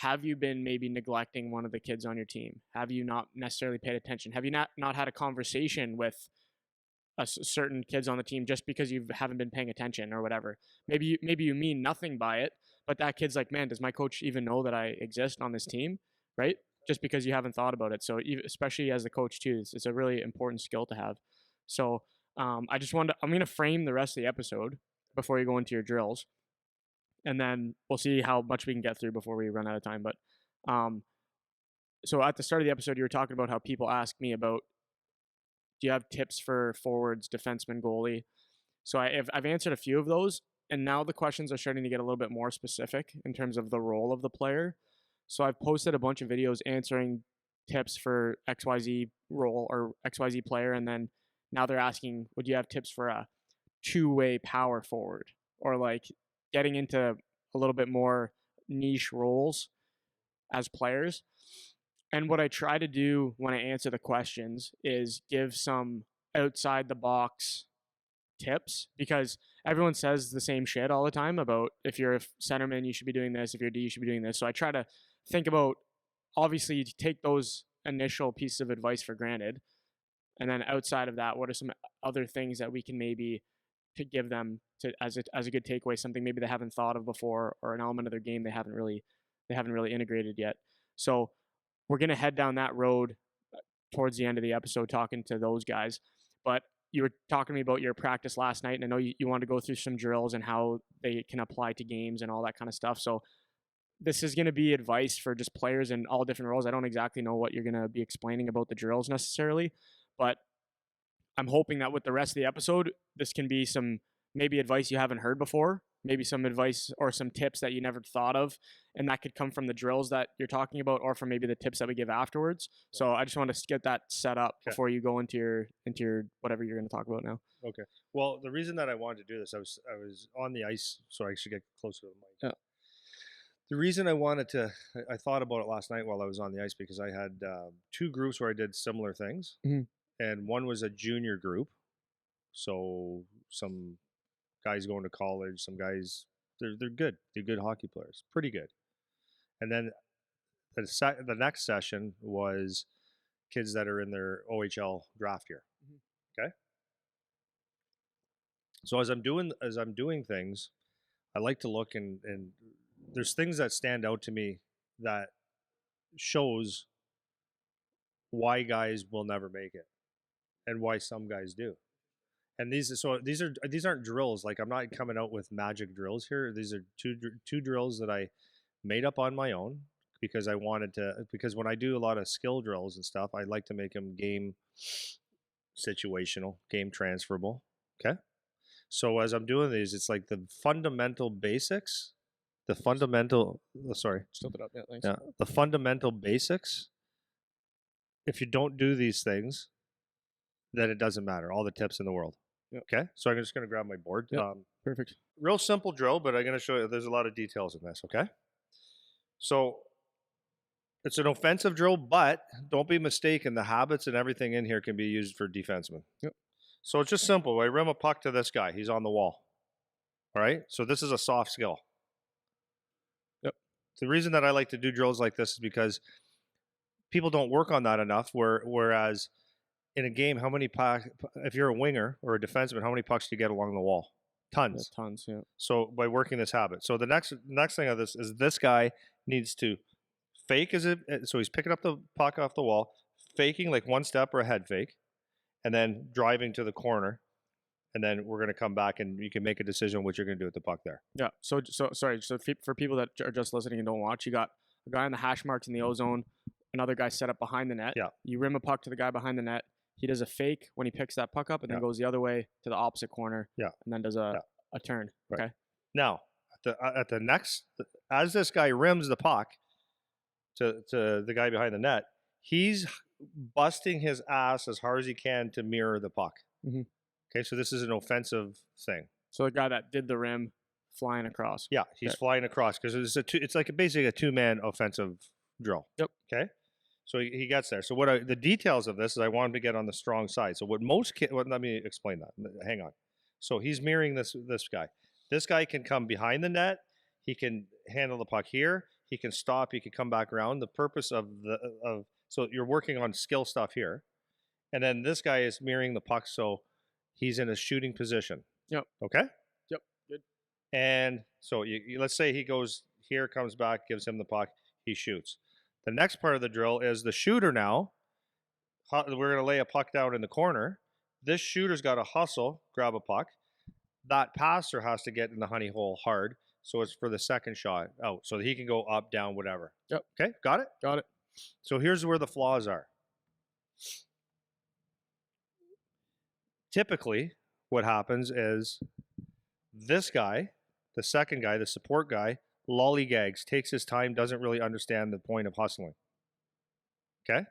[SPEAKER 1] Have you been maybe neglecting one of the kids on your team? Have you not necessarily paid attention? Have you not had a conversation with certain kids on the team just because you haven't been paying attention or whatever? Maybe you mean nothing by it, but that kid's like, man, does my coach even know that I exist on this team, right? Just because you haven't thought about it. So especially as the coach too, it's a really important skill to have. So I'm going to frame the rest of the episode before you go into your drills, and then we'll see how much we can get through before we run out of time. But so at the start of the episode, you were talking about how people ask me about, do you have tips for forwards, defenseman, goalie? So I've answered a few of those, and now the questions are starting to get a little bit more specific in terms of the role of the player. So I've posted a bunch of videos answering tips for XYZ role or XYZ player, and then now they're asking, would you have tips for a two-way power forward, or like getting into a little bit more niche roles as players? And what I try to do when I answer the questions is give some outside the box tips, because everyone says the same shit all the time about, if you're a centerman, you should be doing this. If you're a D, you should be doing this. So I try to think about obviously you take those initial pieces of advice for granted, and then outside of that, what are some other things that we can maybe to give them to as a good takeaway, something maybe they haven't thought of before, or an element of their game they haven't really integrated yet. So we're gonna head down that road towards the end of the episode, talking to those guys. But you were talking to me about your practice last night, and I know you wanted to go through some drills and how they can apply to games and all that kind of stuff. So this is going to be advice for just players in all different roles. I don't exactly know what you're going to be explaining about the drills necessarily, but I'm hoping that with the rest of the episode, this can be some maybe advice you haven't heard before, maybe some advice or some tips that you never thought of, and that could come from the drills that you're talking about, or from maybe the tips that we give afterwards. So I just want to get that set up before you go into your whatever you're going to talk about now.
[SPEAKER 2] Okay. Well, the reason that I wanted to do this, I was on the ice, so I should get closer to the mic.
[SPEAKER 1] Yeah.
[SPEAKER 2] The reason I wanted to, I thought about it last night while I was on the ice, because I had 2 groups where I did similar things, and one was a junior group. So some guys going to college, some guys they're good, they're good hockey players, pretty good. And then the next session was kids that are in their OHL draft year. Okay. So as I'm doing things, I like to look and there's things that stand out to me that shows why guys will never make it and why some guys do. And these aren't drills. Like, I'm not coming out with magic drills here. These are two drills that I made up on my own because because when I do a lot of skill drills and stuff, I like to make them game situational, game transferable. Okay. So as I'm doing these, it's like the fundamental basics,
[SPEAKER 1] Stilt it up. Yeah, thanks.
[SPEAKER 2] yeah, the fundamental basics. If you don't do these things, then it doesn't matter. All the tips in the world.
[SPEAKER 1] Yep.
[SPEAKER 2] Okay. So I'm just going to grab my board.
[SPEAKER 1] Yep. Perfect.
[SPEAKER 2] Real simple drill, but I'm going to show you there's a lot of details in this. Okay. So it's an offensive drill, but don't be mistaken. The habits and everything in here can be used for defensemen.
[SPEAKER 1] Yep.
[SPEAKER 2] So it's just simple. I rim a puck to this guy. He's on the wall. All right. So this is a soft skill.
[SPEAKER 1] Yep.
[SPEAKER 2] The reason that I like to do drills like this is because people don't work on that enough. Whereas in a game, how many pucks, if you're a winger or a defenseman, how many pucks do you get along the wall? Tons.
[SPEAKER 1] Yeah, tons, yeah.
[SPEAKER 2] So by working this habit. So the next thing of this is this guy needs to fake so he's picking up the puck off the wall, faking like one step or a head fake, and then driving to the corner. And then we're going to come back and you can make a decision what you're going to do with the puck there.
[SPEAKER 1] Yeah. So sorry. So for people that are just listening and don't watch, you got a guy on the hash marks in the ozone, another guy set up behind the net.
[SPEAKER 2] Yeah.
[SPEAKER 1] You rim a puck to the guy behind the net. He does a fake when he picks that puck up and then goes the other way to the opposite corner.
[SPEAKER 2] Yeah.
[SPEAKER 1] And then does a turn.
[SPEAKER 2] Right.
[SPEAKER 1] Okay.
[SPEAKER 2] Now, at the next, as this guy rims the puck to the guy behind the net, he's busting his ass as hard as he can to mirror the puck.
[SPEAKER 1] Mm-hmm.
[SPEAKER 2] Okay, so this is an offensive thing.
[SPEAKER 1] So the guy that did the rim flying across.
[SPEAKER 2] Yeah, he's flying across because it's like basically a 2-man offensive drill.
[SPEAKER 1] Yep.
[SPEAKER 2] Okay. So he gets there. So the details of this is I want him to get on the strong side. So what let me explain that. Hang on. So he's mirroring this guy. This guy can come behind the net. He can handle the puck here. He can stop. He can come back around. The purpose so you're working on skill stuff here, and then this guy is mirroring the puck, so he's in a shooting position.
[SPEAKER 1] Yep.
[SPEAKER 2] Okay.
[SPEAKER 1] Yep. Good.
[SPEAKER 2] And so let's say he goes here, comes back, gives him the puck, he shoots. The next part of the drill is the shooter now. We're going to lay a puck down in the corner. This shooter's got to hustle, grab a puck. That passer has to get in the honey hole hard. So it's for the second shot out. So that he can go up, down, whatever.
[SPEAKER 1] Yep.
[SPEAKER 2] Okay, got it?
[SPEAKER 1] Got it.
[SPEAKER 2] So here's where the flaws are. Typically, what happens is this guy, the second guy, the support guy, lollygags, takes his time, doesn't really understand the point of hustling. Okay?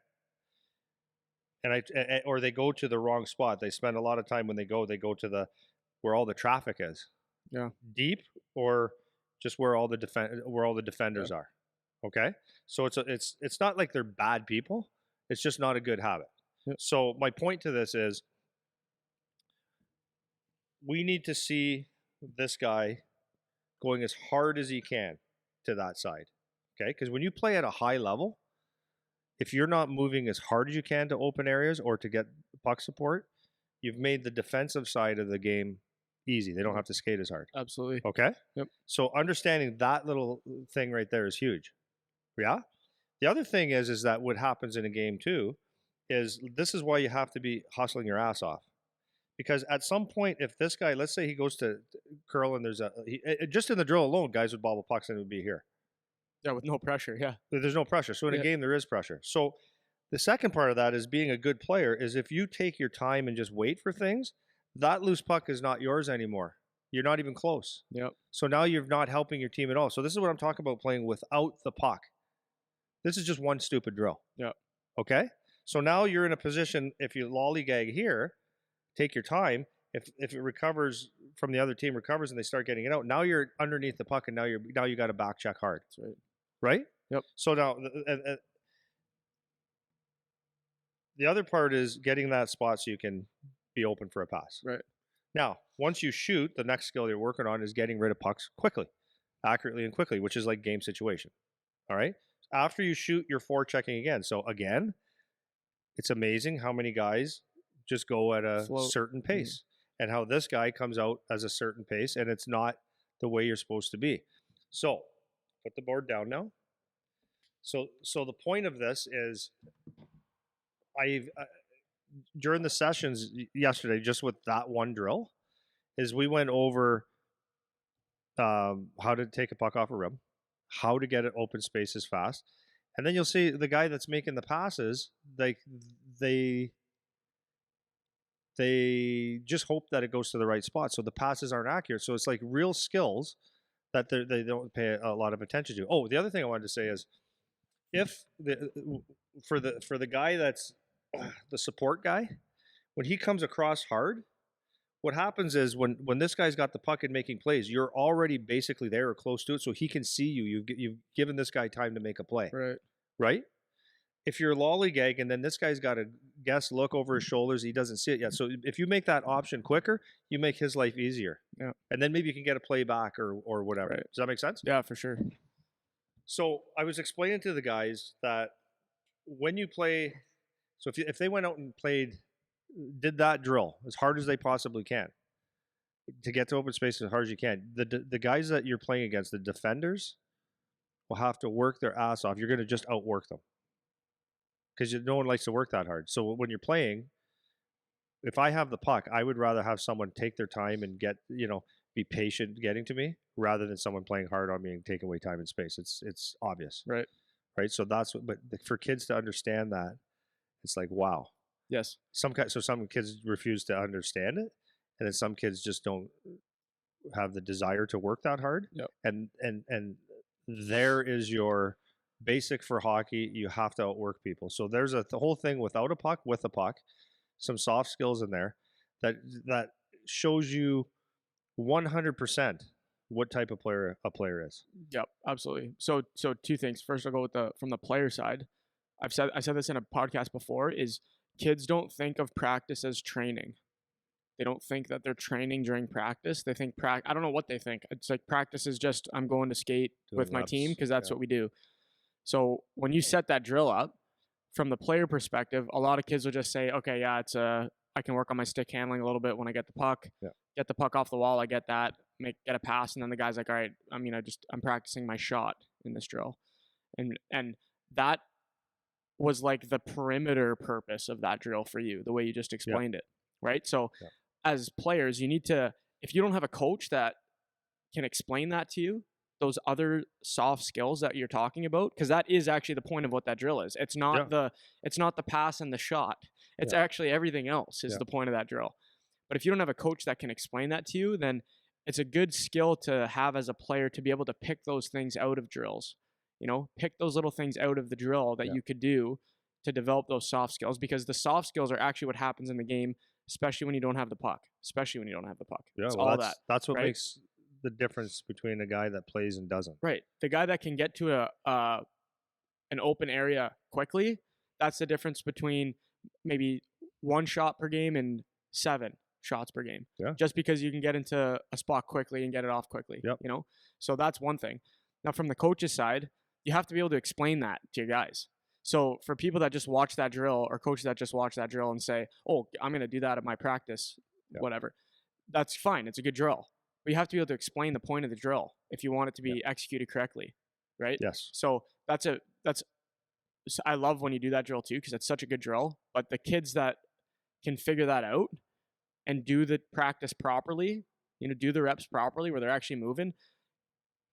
[SPEAKER 2] Or they go to the wrong spot. They spend a lot of time when they go to where all the traffic is.
[SPEAKER 1] Yeah.
[SPEAKER 2] Deep or just where all the defenders are. Okay? So it's not like they're bad people. It's just not a good habit.
[SPEAKER 1] Yeah.
[SPEAKER 2] So my point to this is we need to see this guy going as hard as he can to that side. Okay? Because when you play at a high level, if you're not moving as hard as you can to open areas or to get puck support, you've made the defensive side of the game easy. They don't have to skate as hard.
[SPEAKER 1] Absolutely.
[SPEAKER 2] Okay?
[SPEAKER 1] Yep.
[SPEAKER 2] So understanding that little thing right there is huge. Yeah? The other thing is that what happens in a game too is this is why you have to be hustling your ass off. Because at some point, if this guy, let's say he goes to curl and there's just in the drill alone, guys would bobble pucks and it would be here.
[SPEAKER 1] Yeah, with no pressure. Yeah.
[SPEAKER 2] There's no pressure. So in a
[SPEAKER 1] Yeah.
[SPEAKER 2] game, there is pressure. So the second part of that is being a good player is if you take your time and just wait for things, that loose puck is not yours anymore. You're not even close.
[SPEAKER 1] Yep.
[SPEAKER 2] So now you're not helping your team at all. So this is what I'm talking about playing without the puck. This is just one stupid drill.
[SPEAKER 1] Yeah.
[SPEAKER 2] Okay? So now you're in a position, if you lollygag here, take your time. If it recovers from the other team recovers and they start getting it out, now you're underneath the puck and now you got to back check hard.
[SPEAKER 1] That's right.
[SPEAKER 2] Right?
[SPEAKER 1] Yep.
[SPEAKER 2] So now the other part is getting that spot so you can be open for a pass.
[SPEAKER 1] Right.
[SPEAKER 2] Now, once you shoot, the next skill you're working on is getting rid of pucks quickly, accurately and quickly, which is like game situation. All right? After you shoot, you're forechecking again. So again, it's amazing how many guys just go at a certain pace and how this guy comes out as a certain pace and it's not the way you're supposed to be. So put the board down now. So the point of this is during the sessions yesterday, just with that one drill, is we went over how to take a puck off a rim, how to get it open spaces fast, and then you'll see the guy that's making the passes, like they just hope that it goes to the right spot, so the passes aren't accurate. So it's like real skills that they don't pay a lot of attention to. Oh, the other thing I wanted to say is, if for the guy that's the support guy, when he comes across hard, what happens is when this guy's got the puck and making plays, you're already basically there or close to it, so he can see you. You've given this guy time to make a play. Right? If you're lollygag and then this guy's got to guess, look over his shoulders, he doesn't see it yet. So if you make that option quicker, you make his life easier.
[SPEAKER 1] Yeah. And
[SPEAKER 2] then maybe you can get a play back or whatever. Right. Does that make sense?
[SPEAKER 1] Yeah, for sure.
[SPEAKER 2] So I was explaining to the guys that when you play, so if they went out and did that drill as hard as they possibly can to get to open space as hard as you can, the guys that you're playing against, the defenders, will have to work their ass off. You're going to just outwork them because no one likes to work that hard. So when you're playing, if I have the puck, I would rather have someone take their time and be patient getting to me rather than someone playing hard on me and taking away time and space. It's obvious. Right. So that's what, but for kids to understand that, it's like, wow.
[SPEAKER 1] Yes.
[SPEAKER 2] Some kids refuse to understand it, and then some kids just don't have the desire to work that hard.
[SPEAKER 1] Yep.
[SPEAKER 2] And there is your basic for hockey. You have to outwork people. So there's the whole thing without a puck, with a puck, some soft skills in there that shows you 100% what type of player a player is.
[SPEAKER 1] Yep, absolutely. So two things. First, I'll go from the player side. I said this in a podcast before, is kids don't think of practice as training. They don't think that they're training during practice. They think I don't know what they think. It's like practice is just I'm going to skate with my team because that's what we do. So when you set that drill up, from the player perspective, a lot of kids will just say, okay, yeah, I can work on my stick handling a little bit when I get the puck.
[SPEAKER 2] Yeah.
[SPEAKER 1] Get the puck off the wall, I get that, get a pass, and then the guy's like, all right, I'm practicing my shot in this drill. And that was like the perimeter purpose of that drill for you, the way you just explained it, right? So as players, you need to, if you don't have a coach that can explain that to you, those other soft skills that you're talking about, because that is actually the point of what that drill is. It's not the pass and the shot. It's actually everything else is the point of that drill. But if you don't have a coach that can explain that to you, then it's a good skill to have as a player to be able to pick those things out of drills. Pick those little things out of the drill that you could do to develop those soft skills, because the soft skills are actually what happens in the game, especially when you don't have the puck.
[SPEAKER 2] Yeah, that's what makes the difference between a guy that plays and doesn't. Right.
[SPEAKER 1] The guy that can get to an open area quickly, that's the difference between maybe 1 shot per game and 7 shots per game.
[SPEAKER 2] Yeah.
[SPEAKER 1] Just because you can get into a spot quickly and get it off quickly.
[SPEAKER 2] Yep.
[SPEAKER 1] So that's one thing. Now from the coach's side, you have to be able to explain that to your guys. So for people that just watch that drill, or coaches that just watch that drill and say, "Oh, I'm going to do that at my practice,"
[SPEAKER 2] Yeah.
[SPEAKER 1] whatever, that's fine. It's a good drill. But you have to be able to explain the point of the drill if you want it to be executed correctly, right?
[SPEAKER 2] Yes.
[SPEAKER 1] So I love when you do that drill too, because it's such a good drill. But the kids that can figure that out and do the practice properly, do the reps properly where they're actually moving,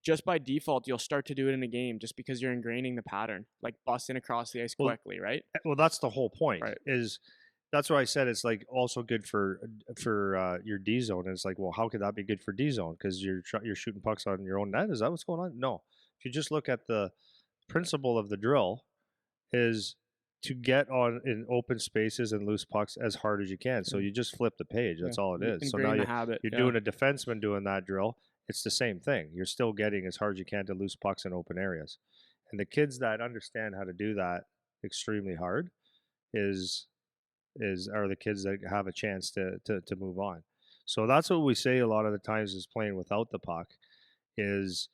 [SPEAKER 1] just by default, you'll start to do it in a game just because you're ingraining the pattern, like busting across the ice quickly, right?
[SPEAKER 2] Well, that's the whole point.
[SPEAKER 1] Right.
[SPEAKER 2] That's why I said it's like also good for your D zone. And it's like, well, how could that be good for D zone? Because you're shooting pucks on your own net. Is that what's going on? No. If you just look at the principle of the drill, is to get on in open spaces and loose pucks as hard as you can. So you just flip the page. That's all it is. So now you're doing a defenseman doing that drill. It's the same thing. You're still getting as hard as you can to loose pucks in open areas. And the kids that understand how to do that extremely hard are the kids that have a chance to move on. So that's what we say a lot of the times is playing without the puck is,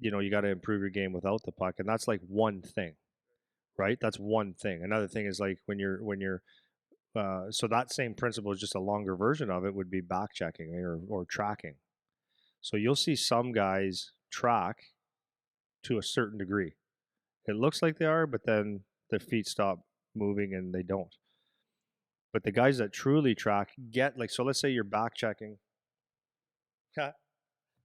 [SPEAKER 2] you got to improve your game without the puck. And that's like one thing, right? That's one thing. Another thing is like when you're so that same principle is just a longer version of it would be back checking or tracking. So you'll see some guys track to a certain degree. It looks like they are, but then their feet stop moving and they don't. But the guys that truly track get like, so let's say you're back checking. Got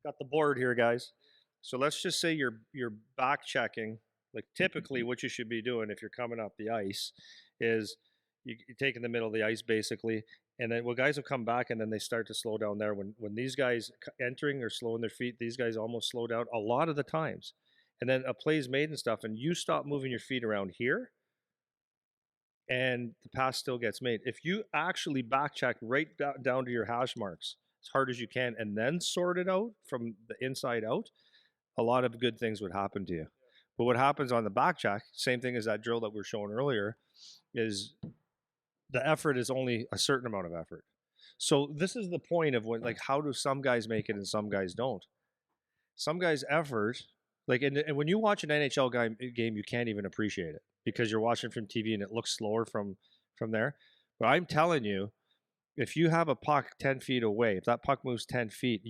[SPEAKER 2] the board here, guys. So let's just say you're back checking. Like typically what you should be doing if you're coming up the ice is you're taking the middle of the ice basically. And then guys will come back and then they start to slow down there. When these guys entering or slowing their feet, these guys almost slow down a lot of the times. And then a play's made and stuff, and you stop moving your feet around here, and the pass still gets made. If you actually back check right down to your hash marks as hard as you can and then sort it out from the inside out, a lot of good things would happen to you. But what happens on the back check, same thing as that drill that we were showing earlier, is the effort is only a certain amount of effort. So this is the point of how do some guys make it and some guys don't? Some guys' effort, and when you watch an NHL game, you can't even appreciate it because you're watching from TV and it looks slower from there. But I'm telling you, if you have a puck 10 feet away, if that puck moves 10 feet,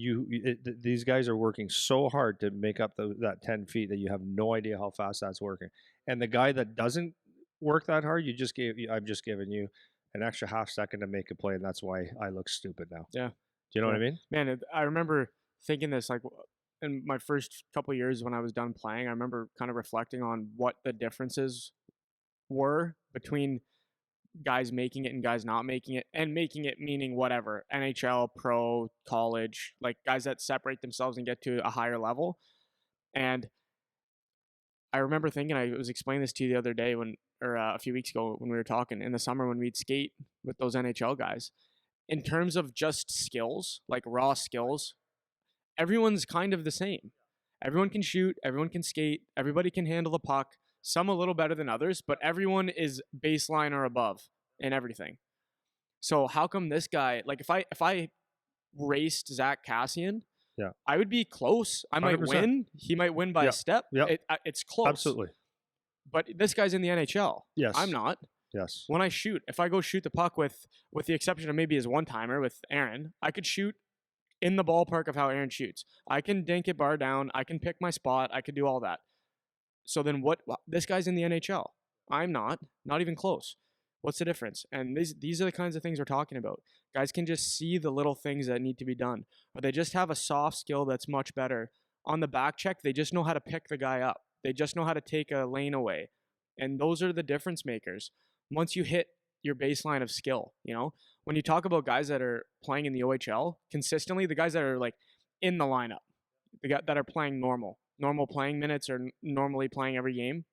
[SPEAKER 2] these guys are working so hard to make up that 10 feet that you have no idea how fast that's working. And the guy that doesn't work that hard, I've just given you an extra half second to make a play, and that's why I look stupid now.
[SPEAKER 1] Yeah.
[SPEAKER 2] Do you know what I mean?
[SPEAKER 1] Man, I remember thinking this in my first couple of years when I was done playing. I remember kind of reflecting on what the differences were between guys making it and guys not making it, and making it meaning whatever, NHL, pro, college, like guys that separate themselves and get to a higher level. And I remember thinking, I was explaining this to you the other day a few weeks ago when we were talking in the summer when we'd skate with those NHL guys. In terms of just skills, like raw skills, everyone's kind of the same. Everyone can shoot, everyone can skate, everybody can handle the puck, some a little better than others, but everyone is baseline or above in everything. So how come this guy, like if I raced Zach Cassian, I would be close. I might
[SPEAKER 2] 100%.
[SPEAKER 1] win. He might win by a step. It's close.
[SPEAKER 2] Absolutely.
[SPEAKER 1] But this guy's in the NHL.
[SPEAKER 2] Yes.
[SPEAKER 1] I'm not.
[SPEAKER 2] Yes.
[SPEAKER 1] When I shoot, if I go shoot the puck with the exception of maybe his one-timer with Aaron, I could shoot in the ballpark of how Aaron shoots. I can dink it bar down. I can pick my spot. I could do all that. So then what? This guy's in the NHL. I'm not even close. What's the difference? And these are the kinds of things we're talking about. Guys can just see the little things that need to be done, or they just have a soft skill that's much better. On the back check, they just know how to pick the guy up. They just know how to take a lane away. And those are the difference makers. Once you hit your baseline of skill, when you talk about guys that are playing in the OHL consistently, the guys that are like in the lineup, the guys that are playing normal playing minutes or normally playing every game,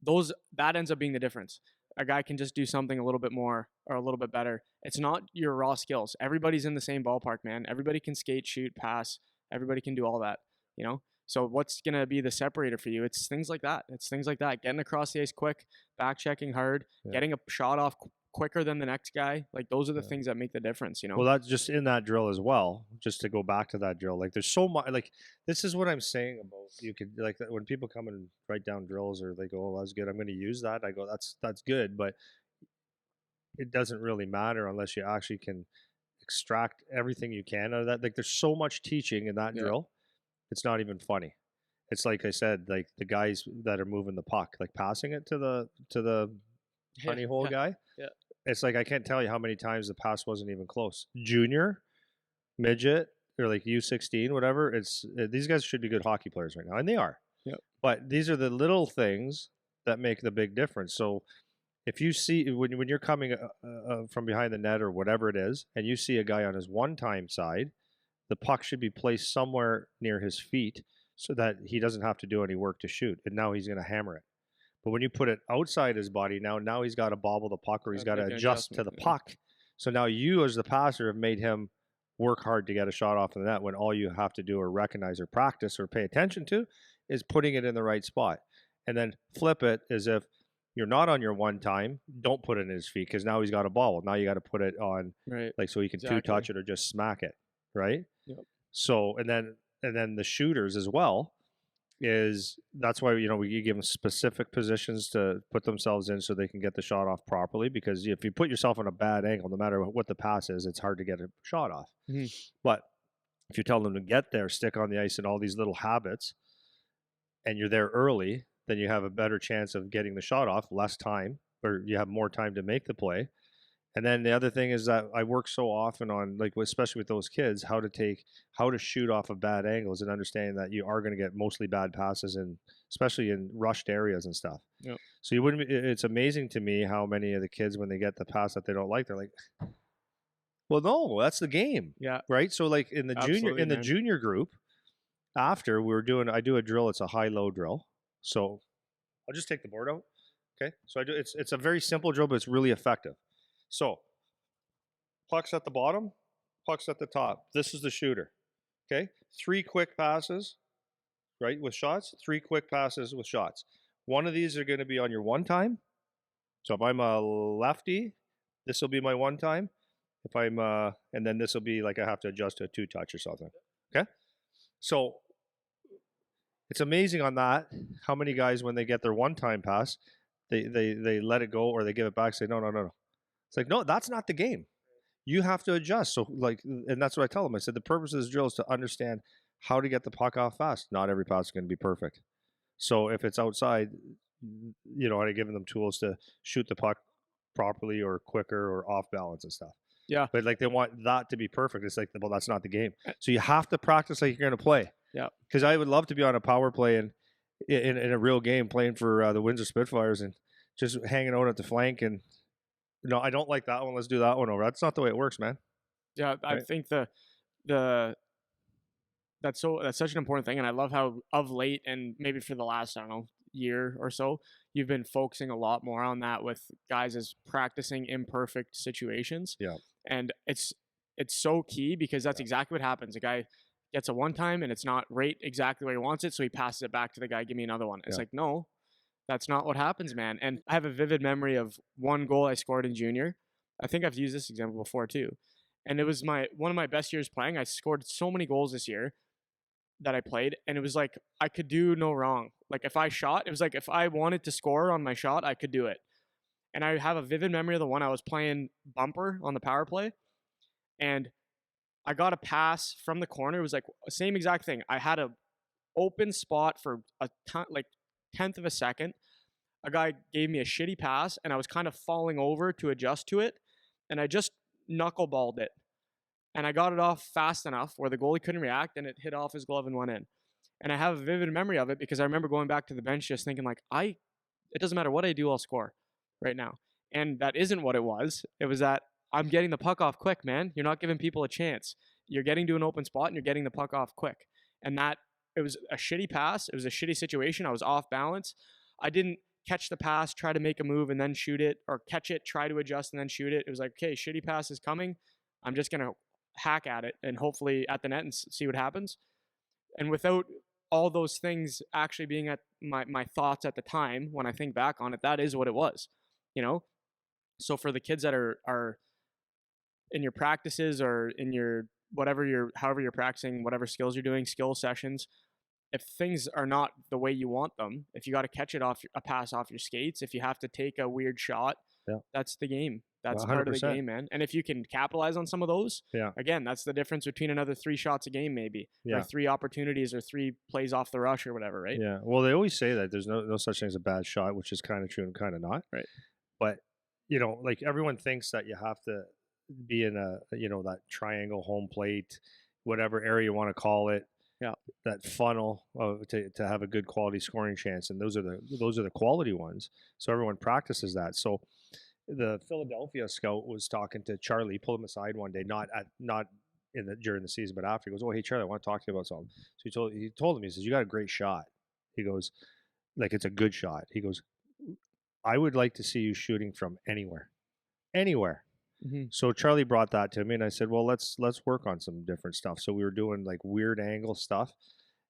[SPEAKER 1] that ends up being the difference. A guy can just do something a little bit more or a little bit better. It's not your raw skills. Everybody's in the same ballpark, man. Everybody can skate, shoot, pass. Everybody can do all that, So what's going to be the separator for you? It's things like that. Getting across the ice quick, back checking hard, getting a shot off quicker than the next guy. Like those are the things that make the difference, you know?
[SPEAKER 2] Well, that's just in that drill as well. Just to go back to that drill, like there's so much. Like this is what I'm saying about you could like when people come and write down drills or they go, "Oh, that's good. I'm going to use that." I go, "That's good," but it doesn't really matter unless you actually can extract everything you can out of that. Like there's so much teaching in that
[SPEAKER 1] Yeah.
[SPEAKER 2] drill. It's not even funny. It's like I said, like the guys that are moving the puck, like passing it to the honey hole guy.
[SPEAKER 1] Yeah.
[SPEAKER 2] It's like I can't tell you how many times the pass wasn't even close. Junior, midget, or like U16, whatever. These guys should be good hockey players right now, and they are.
[SPEAKER 1] Yep.
[SPEAKER 2] But these are the little things that make the big difference. So if you see when you're coming from behind the net or whatever it is, and you see a guy on his one-time side, the puck should be placed somewhere near his feet so that he doesn't have to do any work to shoot. And now he's going to hammer it. But when you put it outside his body, now he's got to bobble the puck or he's got to adjust to the puck. So now you as the passer have made him work hard to get a shot off the net when all you have to do or recognize or practice or pay attention to is putting it in the right spot. And then flip it as if you're not on your one time, don't put it in his feet because now he's got a bobble. Now you got to put it on like so he can two-touch it or just smack it, right?
[SPEAKER 1] Yep.
[SPEAKER 2] So and then the shooters as well. That's why we give them specific positions to put themselves in so they can get the shot off properly, because if you put yourself on a bad angle, no matter what the pass is, it's hard to get a shot off.
[SPEAKER 1] Mm-hmm.
[SPEAKER 2] But if you tell them to get there, stick on the ice and all these little habits, and you're there early, then you have a better chance of getting the shot off, less time, or you have more time to make the play. And then the other thing is that I work so often on, like, especially with those kids, how to shoot off of bad angles and understanding that you are going to get mostly bad passes, and especially in rushed areas and stuff.
[SPEAKER 1] Yep.
[SPEAKER 2] So it's amazing to me how many of the kids, when they get the pass that they don't like, they're like, well, no, that's the game.
[SPEAKER 1] Yeah.
[SPEAKER 2] Right. So like in the junior group, after I do a drill. It's a high-low drill. So I'll just take the board out. Okay. So it's a very simple drill, but it's really effective. So, puck's at the bottom, puck's at the top. This is the shooter. Okay? 3 quick passes, right, with shots. 3 quick passes with shots. One of these are going to be on your one time. So if I'm a lefty, this will be my one time. If I'm and then this will be like I have to adjust to a 2-touch or something. Okay? So it's amazing on that how many guys, when they get their one time pass, they let it go or they give it back, say no. It's like, no, that's not the game. You have to adjust. So and that's what I tell them. I said, the purpose of this drill is to understand how to get the puck off fast. Not every pass is going to be perfect. So if it's outside, I give them tools to shoot the puck properly or quicker or off balance and stuff.
[SPEAKER 1] Yeah.
[SPEAKER 2] But like they want that to be perfect. It's like, well, that's not the game. So you have to practice like you're going to play.
[SPEAKER 1] Yeah.
[SPEAKER 2] Because I would love to be on a power play and in a real game playing for the Windsor Spitfires and just hanging out at the flank and, no, I don't like that one. Let's do that one over. That's not the way it works, man.
[SPEAKER 1] Yeah, I think that's such an important thing, and I love how of late and maybe for the last, I don't know, year or so, you've been focusing a lot more on that with guys as practicing imperfect situations.
[SPEAKER 2] Yeah.
[SPEAKER 1] And it's so key because that's exactly what happens. A guy gets a one time and it's not right exactly where he wants it, so he passes it back to the guy, give me another one. It's like, no. That's not what happens, man. And I have a vivid memory of one goal I scored in junior. I think I've used this example before too. And it was one of my best years playing. I scored so many goals this year that I played. And it was like, I could do no wrong. Like if I shot, it was like if I wanted to score on my shot, I could do it. And I have a vivid memory of the one I was playing bumper on the power play. And I got a pass from the corner. It was like the same exact thing. I had a open spot for a ton, like 10th of a second. A guy gave me a shitty pass and I was kind of falling over to adjust to it, and I just knuckleballed it, and I got it off fast enough where the goalie couldn't react and it hit off his glove and went in. And I have a vivid memory of it because I remember going back to the bench just thinking like, it doesn't matter what I do, I'll score right now. And that isn't what it was. It was that I'm getting the puck off quick, man. You're not giving people a chance. You're getting to an open spot and you're getting the puck off quick. And it was a shitty pass. It was a shitty situation. I was off balance. I didn't catch the pass, try to make a move and then shoot it, or catch it, try to adjust and then shoot it. It was like, okay, shitty pass is coming. I'm just going to hack at it and hopefully at the net and see what happens. And without all those things actually being at my thoughts at the time, when I think back on it, that is what it was, So for the kids that are in your practices or in your however you're practicing, whatever skills you're doing, skill sessions, if things are not the way you want them, if you got to catch it off a pass off your skates, if you have to take a weird shot,
[SPEAKER 2] Yeah.
[SPEAKER 1] that's the game. That's
[SPEAKER 2] 100%.
[SPEAKER 1] part of the game, man. And if you can capitalize on some of those,
[SPEAKER 2] Yeah.
[SPEAKER 1] again, that's the difference between another 3 shots a game, maybe,
[SPEAKER 2] Yeah.
[SPEAKER 1] or 3 opportunities or 3 plays off the rush or whatever, right?
[SPEAKER 2] Yeah. Well, they always say that there's no such thing as a bad shot, which is kind of true and kind of not.
[SPEAKER 1] Right.
[SPEAKER 2] But, like everyone thinks that you have to be in that triangle home plate, whatever area you want to call it.
[SPEAKER 1] Yeah.
[SPEAKER 2] That funnel to have a good quality scoring chance. And those are the quality ones. So everyone practices that. So the Philadelphia scout was talking to Charlie, pulled him aside one day, not during the season, but after. He goes, "Oh, hey Charlie, I want to talk to you about something." So he told him, he says, "You got a great shot." He goes, "Like, it's a good shot." He goes, "I would like to see you shooting from anywhere."
[SPEAKER 1] Mm-hmm.
[SPEAKER 2] So Charlie brought that to me, and I said, "Well, let's work on some different stuff." So we were doing like weird angle stuff.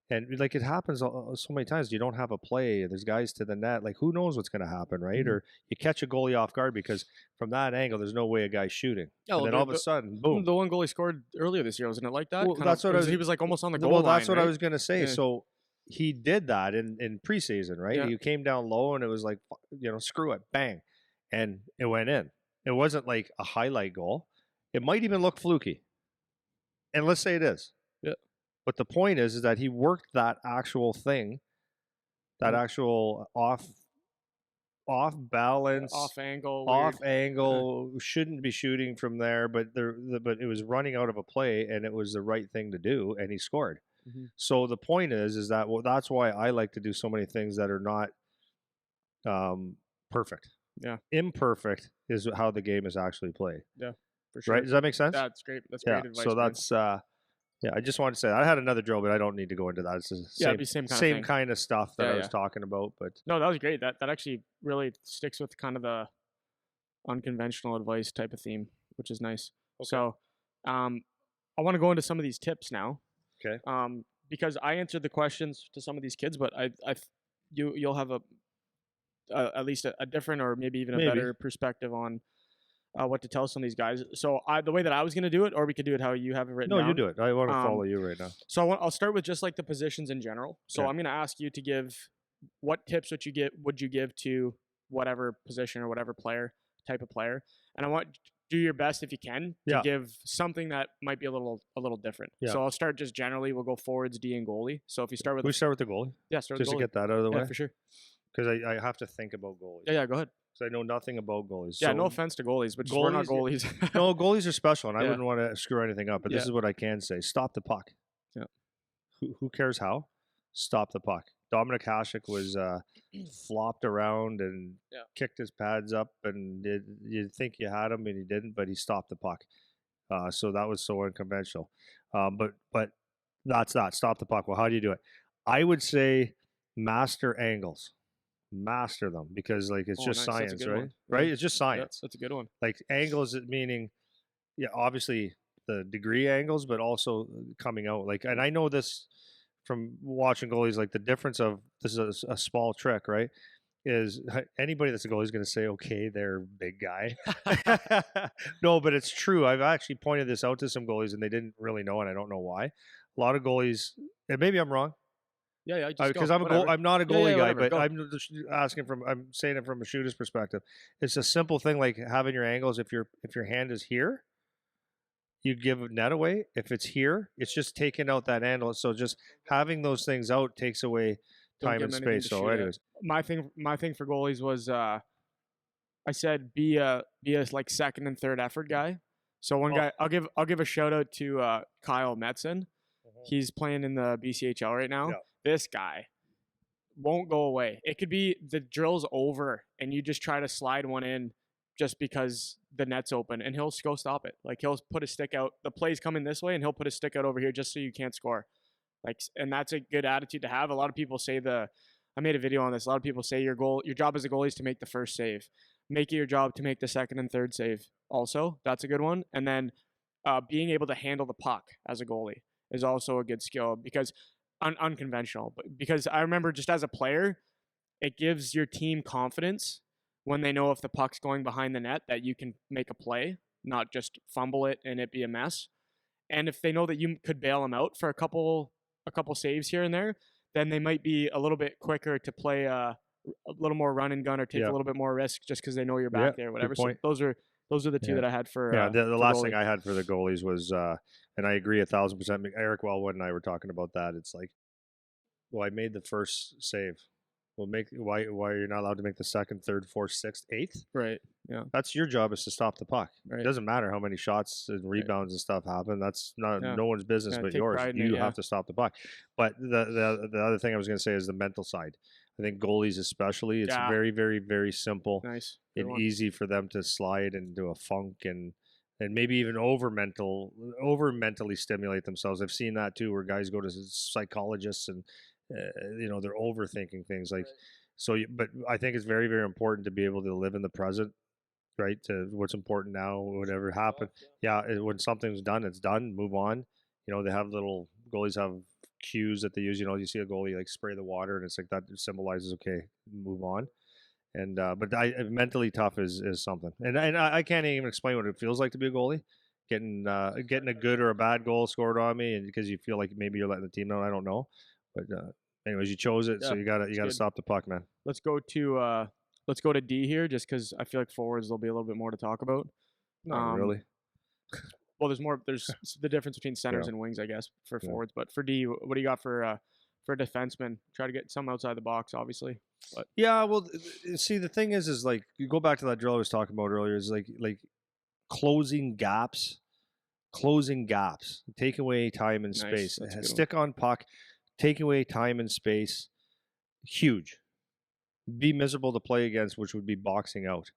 [SPEAKER 2] And like it happens so many times, you don't have a play. There's guys to the net. Like, who knows what's going to happen, right?
[SPEAKER 1] Mm-hmm.
[SPEAKER 2] Or you catch a goalie off guard because from that angle, there's no way a guy's shooting.
[SPEAKER 1] Oh,
[SPEAKER 2] and then all of a sudden, boom.
[SPEAKER 1] The one goal he scored earlier this year, wasn't it like that?
[SPEAKER 2] Well, that's what
[SPEAKER 1] he was like almost on the goal
[SPEAKER 2] Well,
[SPEAKER 1] line,
[SPEAKER 2] that's what
[SPEAKER 1] right?
[SPEAKER 2] I was going to say.
[SPEAKER 1] Yeah.
[SPEAKER 2] So he did that in preseason, right?
[SPEAKER 1] Yeah.
[SPEAKER 2] He came down low, and it was like, screw it, bang, and it went in. It wasn't like a highlight goal. It might even look fluky, and let's say it is.
[SPEAKER 1] Yeah.
[SPEAKER 2] But the point is that he worked that actual thing, that actual off balance,
[SPEAKER 1] off angle,
[SPEAKER 2] shouldn't be shooting from there, but but it was running out of a play, and it was the right thing to do, and he scored.
[SPEAKER 1] Mm-hmm.
[SPEAKER 2] So the point is that that's why I like to do so many things that are not perfect.
[SPEAKER 1] Yeah,
[SPEAKER 2] imperfect is how the game is actually played.
[SPEAKER 1] Yeah, for sure.
[SPEAKER 2] Right? Does that make sense?
[SPEAKER 1] That's great. That's great advice.
[SPEAKER 2] So that's yeah. I just wanted to say that. I had another drill, but I don't need to go into that. It's the same kind of stuff that I was talking about. But
[SPEAKER 1] no, that was great. That actually really sticks with kind of the unconventional advice type of theme, which is nice. Okay. So, I want to go into some of these tips now.
[SPEAKER 2] Okay.
[SPEAKER 1] Because I answered the questions to some of these kids, but you'll have at least a different or maybe even a better perspective on what to tell some of these guys. So the way that I was going to do it, or we could do it how you have it written down.
[SPEAKER 2] No, you do it. I want to follow you right now.
[SPEAKER 1] So I'll start with just like the positions in general. So I'm going to ask you to give what tips would you give to whatever position or whatever type of player. And I want do your best if you can to give something that might be a little different. Yeah. So I'll start just generally. We'll go forwards, D, and goalie. So if you start with...
[SPEAKER 2] We start with the goalie?
[SPEAKER 1] Yeah, start with the goalie.
[SPEAKER 2] Just to get that out of the way?
[SPEAKER 1] Yeah, for sure.
[SPEAKER 2] Because I have to think about goalies.
[SPEAKER 1] Yeah, go ahead.
[SPEAKER 2] Because I know nothing about goalies.
[SPEAKER 1] Yeah, so no offense to goalies, but we're not goalies.
[SPEAKER 2] No, goalies are special, and I wouldn't want to screw anything up. But this is what I can say: stop the puck.
[SPEAKER 1] Yeah.
[SPEAKER 2] Who cares how? Stop the puck. Dominik Hasek was flopped around and kicked his pads up, and you'd think you had him, and he didn't, but he stopped the puck. So that was so unconventional. But that's that. Stop the puck. Well, how do you do it? I would say master angles. Master them, because like it's just nice. Science, right? Right? It's just science.
[SPEAKER 1] That's a good one.
[SPEAKER 2] Like angles, meaning, obviously the degree angles, but also coming out. Like, and I know this from watching goalies. Like the difference of this is a small trick, right? Is anybody that's a goalie is going to say, okay, they're big guy. No, but it's true. I've actually pointed this out to some goalies, and they didn't really know, and I don't know why. A lot of goalies, and maybe I'm wrong.
[SPEAKER 1] Yeah,
[SPEAKER 2] because I'm not a goalie guy, but I'm just I'm saying it from a shooter's perspective. It's a simple thing like having your angles. If your hand is here, you give net away. If it's here, it's just taking out that angle. So just having those things out takes away time and space. So, anyways,
[SPEAKER 1] my thing for goalies was I said be a like second and third effort guy. So one guy I'll give a shout out to Kyle Metzen. He's playing in the BCHL right now. Yeah. This guy won't go away. It could be the drill's over and you just try to slide one in just because the net's open, and he'll go stop it. Like he'll put a stick out. The play's coming this way, and he'll put a stick out over here just so you can't score. Like, and that's a good attitude to have. A lot of people say I made a video on this. A lot of people say your job as a goalie is to make the first save. Make it your job to make the second and third save. Also, that's a good one. And then being able to handle the puck as a goalie is also a good skill, because unconventional. But because I remember just as a player, it gives your team confidence when they know if the puck's going behind the net that you can make a play, not just fumble it and it be a mess. And if they know that you could bail them out for a couple saves here and there, then they might be a little bit quicker to play a little more run and gun or take a little bit more risk just because they know you're back there, whatever. So those are the two that I had for
[SPEAKER 2] the
[SPEAKER 1] for
[SPEAKER 2] last
[SPEAKER 1] goalie.
[SPEAKER 2] thing I had for the goalies was and I agree 1,000%. Eric Wellwood and I were talking about that. It's like, well, I made the first save. Well, why are you not allowed to make the second, third, fourth, sixth, eighth?
[SPEAKER 1] Right. Yeah.
[SPEAKER 2] That's your job, is to stop the puck.
[SPEAKER 1] Right.
[SPEAKER 2] It doesn't matter how many shots and rebounds and stuff happen. That's not no one's business but yours. You have to stop the puck. But the other thing I was going to say is the mental side. I think goalies especially, it's very, very, very simple and easy for them to slide into a funk and maybe even over mentally stimulate themselves. I've seen that too, where guys go to psychologists and they're overthinking things like. So, but I think it's very, very important to be able to live in the present, right? To what's important now, whatever happened. When something's done, it's done. Move on. They have goalies have cues that they use. You see a goalie like spray the water, and it's like that symbolizes okay, move on. And but mentally tough is something, and I can't even explain what it feels like to be a goalie. Getting a good or a bad goal scored on me, and because you feel like maybe you're letting the team down. I don't know, but anyways, you chose it, so you gotta stop the puck, man.
[SPEAKER 1] Let's go to D here, just because I feel like forwards there'll be a little bit more to talk about.
[SPEAKER 2] Not really.
[SPEAKER 1] Well, there's the difference between centers and wings, I guess, for forwards. But for D, what do you got for defensemen? Try to get some outside the box, obviously. But
[SPEAKER 2] well, see, the thing is like you go back to that drill I was talking about earlier. Is like closing gaps, take away time and space, stick on puck, take away time and space. Huge. Be miserable to play against, which would be boxing out.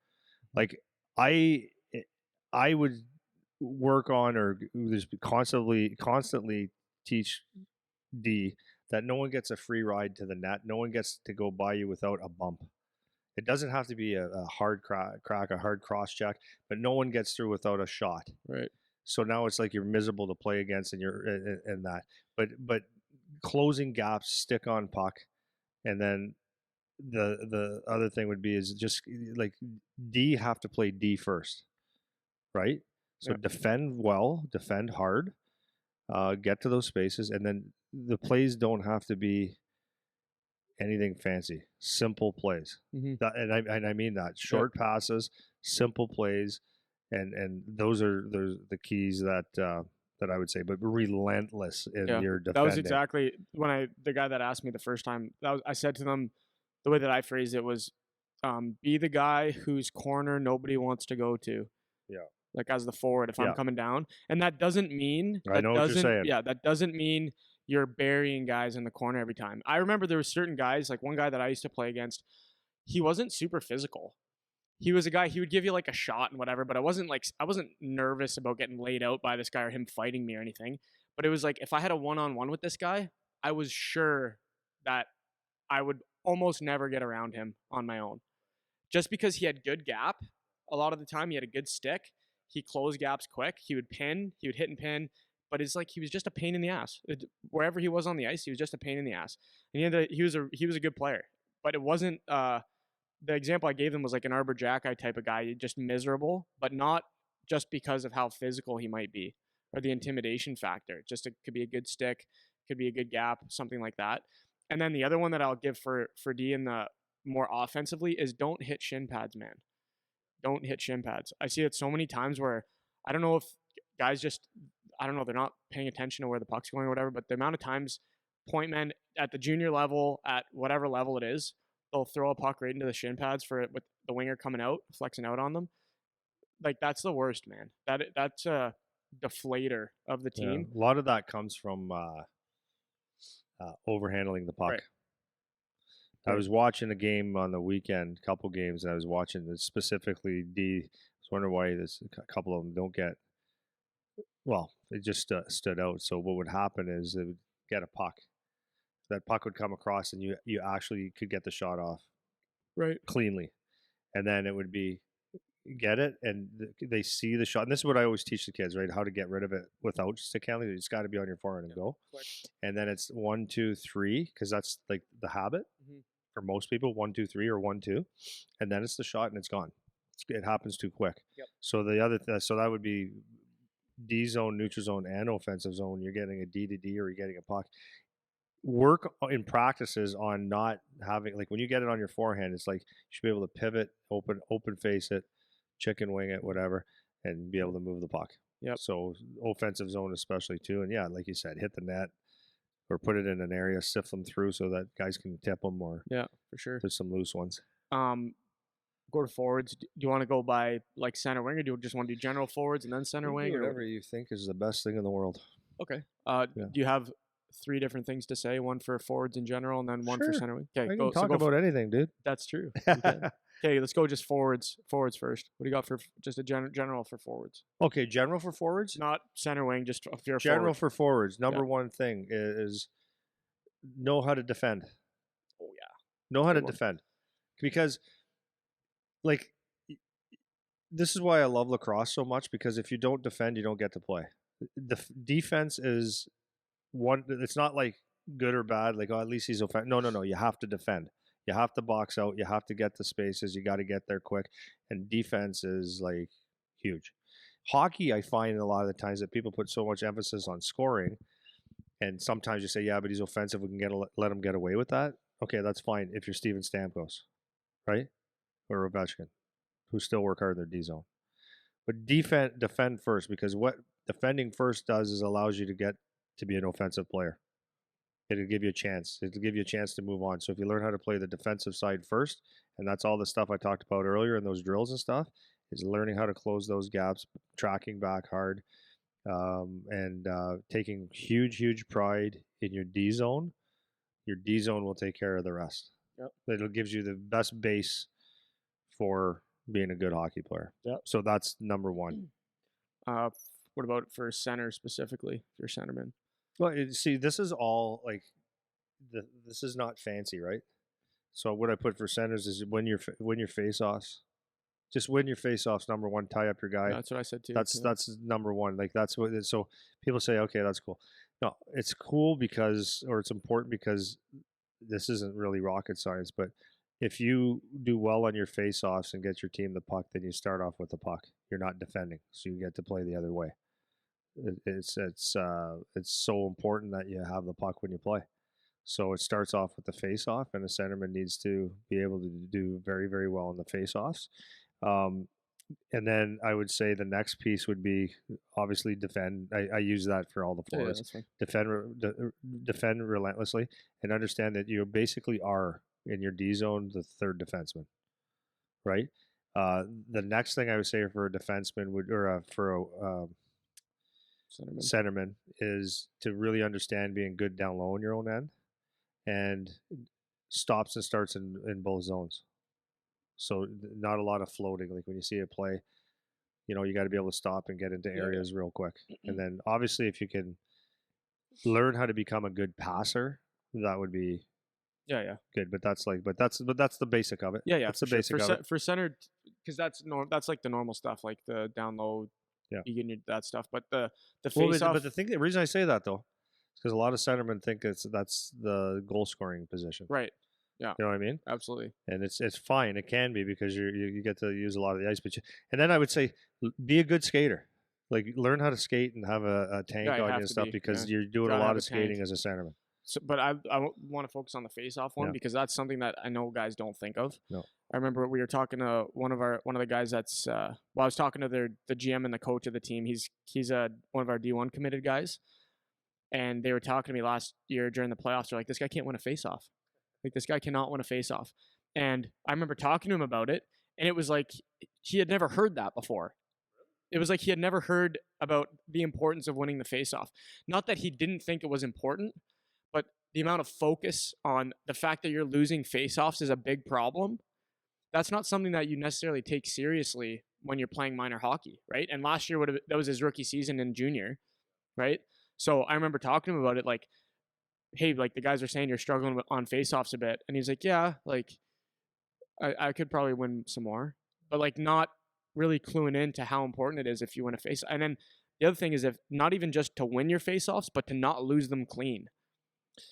[SPEAKER 2] Like I would work on or just constantly teach D that no one gets a free ride to the net. No one gets to go by you without a bump. It doesn't have to be a hard crack, a hard cross check, but no one gets through without a shot.
[SPEAKER 1] Right.
[SPEAKER 2] So now it's like you're miserable to play against, and you're in that. But closing gaps, stick on puck, and then the other thing would be is just like D have to play D first, right? So defend well, defend hard, get to those spaces, and then the plays don't have to be anything fancy. Simple plays, and I mean that short passes, simple plays, and those are the keys that I would say. But relentless in your defending.
[SPEAKER 1] That was exactly when the guy that asked me the first time. I said to them, the way that I phrased it was, be the guy whose corner nobody wants to go to.
[SPEAKER 2] Yeah.
[SPEAKER 1] Like as the forward, if I'm coming down, and that doesn't mean
[SPEAKER 2] I know what you're saying.
[SPEAKER 1] Yeah, that doesn't mean you're burying guys in the corner every time. I remember there were certain guys, like one guy that I used to play against. He wasn't super physical. He was a guy. He would give you like a shot and whatever, but I wasn't nervous about getting laid out by this guy or him fighting me or anything. But it was like if I had a one-on-one with this guy, I was sure that I would almost never get around him on my own, just because he had good gap. A lot of the time, he had a good stick. He closed gaps quick. He would pin. He would hit and pin. But it's like he was just a pain in the ass. Wherever he was on the ice, he was just a pain in the ass. And he was a good player. But it wasn't the example I gave them was like an Arbor Jackeye type of guy, just miserable, but not just because of how physical he might be or the intimidation factor. Just it could be a good stick, could be a good gap, something like that. And then the other one that I'll give for D in the more offensively is don't hit shin pads, man. Don't hit shin pads. I see it so many times where I don't know if guys they're not paying attention to where the puck's going or whatever, but the amount of times point men at the junior level, at whatever level it is, they'll throw a puck right into the shin pads for it with the winger coming out, flexing out on them. Like that's the worst, man. That's a deflator of the team.
[SPEAKER 2] A lot of that comes from overhandling the puck. Right. I was watching a game on the weekend, a couple games, and I was watching specifically D. I was wondering why a couple of them don't get. Well, it just stood out. So what would happen is they would get a puck. That puck would come across, and you actually could get the shot off,
[SPEAKER 1] right,
[SPEAKER 2] cleanly, and then it would be get it, and they see the shot. And this is what I always teach the kids, right? How to get rid of it without stick handling. It's got to be on your forehand and go. And then it's 1, 2, 3, because that's like the habit. for most people, 1-2-3 or 1-2, and then it's the shot and it's gone. It happens too quick.
[SPEAKER 1] Yep.
[SPEAKER 2] So so that would be D zone, neutral zone, and offensive zone. You're getting a D to D, or you're getting a puck. Work in practices on not having, like, when you get it on your forehand, it's like you should be able to pivot, open face it, chicken wing it, whatever, and be able to move the puck.
[SPEAKER 1] Yep.
[SPEAKER 2] So offensive zone especially too, and yeah, like you said, hit the net or put it in an area, sift them through so that guys can tip them, or
[SPEAKER 1] Yeah, for sure.
[SPEAKER 2] there's some loose ones.
[SPEAKER 1] Go to forwards. Do you want to go by like center wing, or do you just want to do general forwards and then center wing, or
[SPEAKER 2] whatever you think is the best thing in the world?
[SPEAKER 1] Okay.
[SPEAKER 2] Yeah.
[SPEAKER 1] Do you have 3 different things to say? One for forwards in general, and then one for
[SPEAKER 2] Sure.
[SPEAKER 1] center wing.
[SPEAKER 2] I
[SPEAKER 1] Okay,
[SPEAKER 2] can talk about anything, dude.
[SPEAKER 1] That's true. Okay, let's go just forwards. Forwards first. What do you got for just a general for forwards?
[SPEAKER 2] Okay, general for forwards.
[SPEAKER 1] Not center wing, just if you're a
[SPEAKER 2] General
[SPEAKER 1] forward.
[SPEAKER 2] for forwards. Number one thing is know how to defend.
[SPEAKER 1] Oh yeah.
[SPEAKER 2] Know how to
[SPEAKER 1] Good one.
[SPEAKER 2] defend, because like this is why I love lacrosse so much, because if you don't defend, you don't get to play. The defense is one. It's not like good or bad. Like, oh, at least he's offensive. No. You have to defend. You have to box out. You have to get the spaces. You got to get there quick. And defense is like huge. Hockey, I find a lot of the times that people put so much emphasis on scoring, and sometimes you say, yeah, but he's offensive. We can let him get away with that. Okay, that's fine if you're Steven Stamkos, right? Or Ovechkin, who still work hard in their D zone. But defend first, because what defending first does is allows you to get to be an offensive player. It'll give you a chance. It'll give you a chance to move on. So if you learn how to play the defensive side first, and that's all the stuff I talked about earlier in those drills and stuff, is learning how to close those gaps, tracking back hard, and taking huge pride in your D zone. Your D zone will take care of the rest.
[SPEAKER 1] Yep.
[SPEAKER 2] It'll gives you the best base for being a good hockey player.
[SPEAKER 1] Yep.
[SPEAKER 2] So that's number one.
[SPEAKER 1] What about for center specifically? If you're centerman.
[SPEAKER 2] Well, see, this is all like, this is not fancy, right? So what I put for centers is win your face-offs. Just win your face-offs. Number one, tie up your guy.
[SPEAKER 1] That's what I said too.
[SPEAKER 2] That's number one. Like, that's what. So people say, okay, that's cool. No, it's cool because, or it's important because this isn't really rocket science. But if you do well on your face-offs and get your team the puck, then you start off with the puck. You're not defending, so you get to play the other way. It's so important that you have the puck when you play. So it starts off with the face-off, and a centerman needs to be able to do very, very well in the face-offs. And then I would say the next piece would be obviously defend. I use that for all the forwards. Defend relentlessly, and understand that you basically are in your D zone the third defenseman, right? The next thing I would say for a defenseman would, or for a centerman, is to really understand being good down low in your own end, and stops and starts in both zones. So not a lot of floating. Like when you see a play, you got to be able to stop and get into areas real quick. And then obviously if you can learn how to become a good passer, that would be good. But that's the basic of it.
[SPEAKER 1] Yeah.
[SPEAKER 2] That's the basic of it.
[SPEAKER 1] For center, because that's like the normal stuff, like the down low.
[SPEAKER 2] Yeah,
[SPEAKER 1] you get that stuff. But the face off.
[SPEAKER 2] But the reason I say that though, is because a lot of centermen think that's the goal scoring position.
[SPEAKER 1] Right. Yeah.
[SPEAKER 2] You know what I mean?
[SPEAKER 1] Absolutely.
[SPEAKER 2] And it's fine. It can be, because you get to use a lot of the ice. And then I would say be a good skater. Like, learn how to skate and have a tank on you and stuff, because you're doing a lot of skating as a centerman.
[SPEAKER 1] So, but I want to focus on the face-off one, because that's something that I know guys don't think of.
[SPEAKER 2] No.
[SPEAKER 1] I remember we were talking to one of the guys that's I was talking to the GM and the coach of the team. He's one of our D1 committed guys, and they were talking to me last year during the playoffs. They're like, this guy can't win a face-off. Like, this guy cannot win a face-off. And I remember talking to him about it, and it was like he had never heard that before. It was like he had never heard about the importance of winning the face-off. Not that he didn't think it was important, but the amount of focus on the fact that you're losing face-offs is a big problem. That's not something that you necessarily take seriously when you're playing minor hockey, right? And last year that was his rookie season in junior, right? So I remember talking to him about it, like, hey, like, the guys are saying you're struggling on face-offs a bit. And he's like, yeah, like, I could probably win some more. But, like, not really cluing into how important it is if you win a face. And then the other thing is, if not even just to win your face-offs, but to not lose them clean.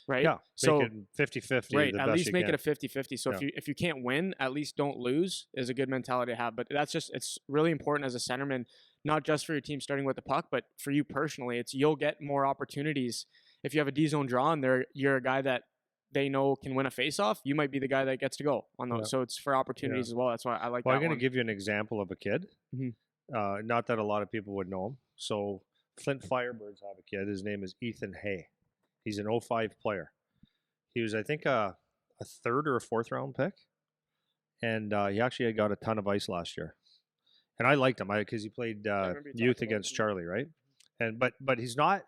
[SPEAKER 1] right?
[SPEAKER 2] Yeah,
[SPEAKER 1] So
[SPEAKER 2] make it 50-50
[SPEAKER 1] right,
[SPEAKER 2] the
[SPEAKER 1] at
[SPEAKER 2] best
[SPEAKER 1] least
[SPEAKER 2] you
[SPEAKER 1] make
[SPEAKER 2] can.
[SPEAKER 1] it a 50-50. So
[SPEAKER 2] Yeah.
[SPEAKER 1] if you can't win, at least don't lose is a good mentality to have. But that's just it's really important as a centerman, not just for your team starting with the puck, but for you personally. It's you'll get more opportunities if you have a D zone draw and you're a guy that they know can win a faceoff. You might be the guy that gets to go on those.
[SPEAKER 2] Yeah.
[SPEAKER 1] So it's for opportunities as well. That's why I like
[SPEAKER 2] Well,
[SPEAKER 1] that
[SPEAKER 2] I'm going to
[SPEAKER 1] one.
[SPEAKER 2] give you an example of a kid.
[SPEAKER 1] Mhm.
[SPEAKER 2] Not that a lot of people would know him. So Flint Firebirds have a kid. His name is Ethan Hay. He's an '05 player. He was, I think, a third or a fourth round pick, and he actually had got a ton of ice last year. And I liked him because he played youth against Charlie, right? And but he's not.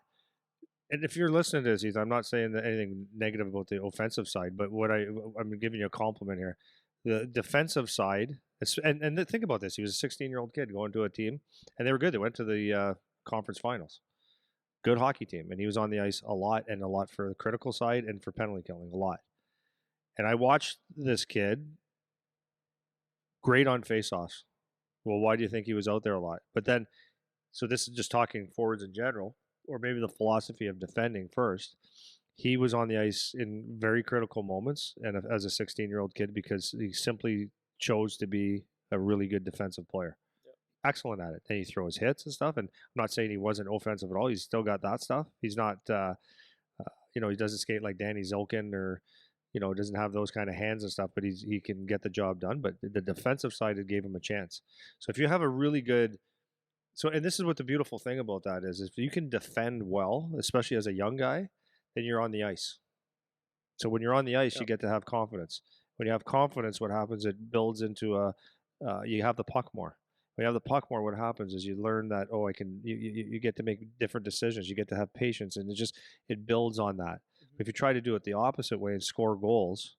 [SPEAKER 2] And if you're listening to this, Ethan, I'm not saying that anything negative about the offensive side, but I'm giving you a compliment here. The defensive side, and think about this: he was a 16-year-old kid going to a team, and they were good. They went to the conference finals. Good hockey team, and he was on the ice a lot for the critical side and for penalty killing a lot. And I watched this kid, great on faceoffs. Well, why do you think he was out there a lot? But then, so this is just talking forwards in general, or maybe the philosophy of defending first. He was on the ice in very critical moments, and as a 16-year-old kid, because he simply chose to be a really good defensive player. Yep. Excellent at it. And he throws hits and stuff. And I'm not saying he wasn't offensive at all. He's still got that stuff. He's not, he doesn't skate like Danny Zilkin or, doesn't have those kind of hands and stuff, but he can get the job done. But the defensive side, it gave him a chance. So if you have a really good, and this is what the beautiful thing about that is if you can defend well, especially as a young guy, then you're on the ice. So when you're on the ice, you get to have confidence. When you have confidence, what happens? It builds into you have the puck more. When you have the puck more, what happens is you learn that you get to make different decisions. You get to have patience, and it builds on that. If you try to do it the opposite way and score goals,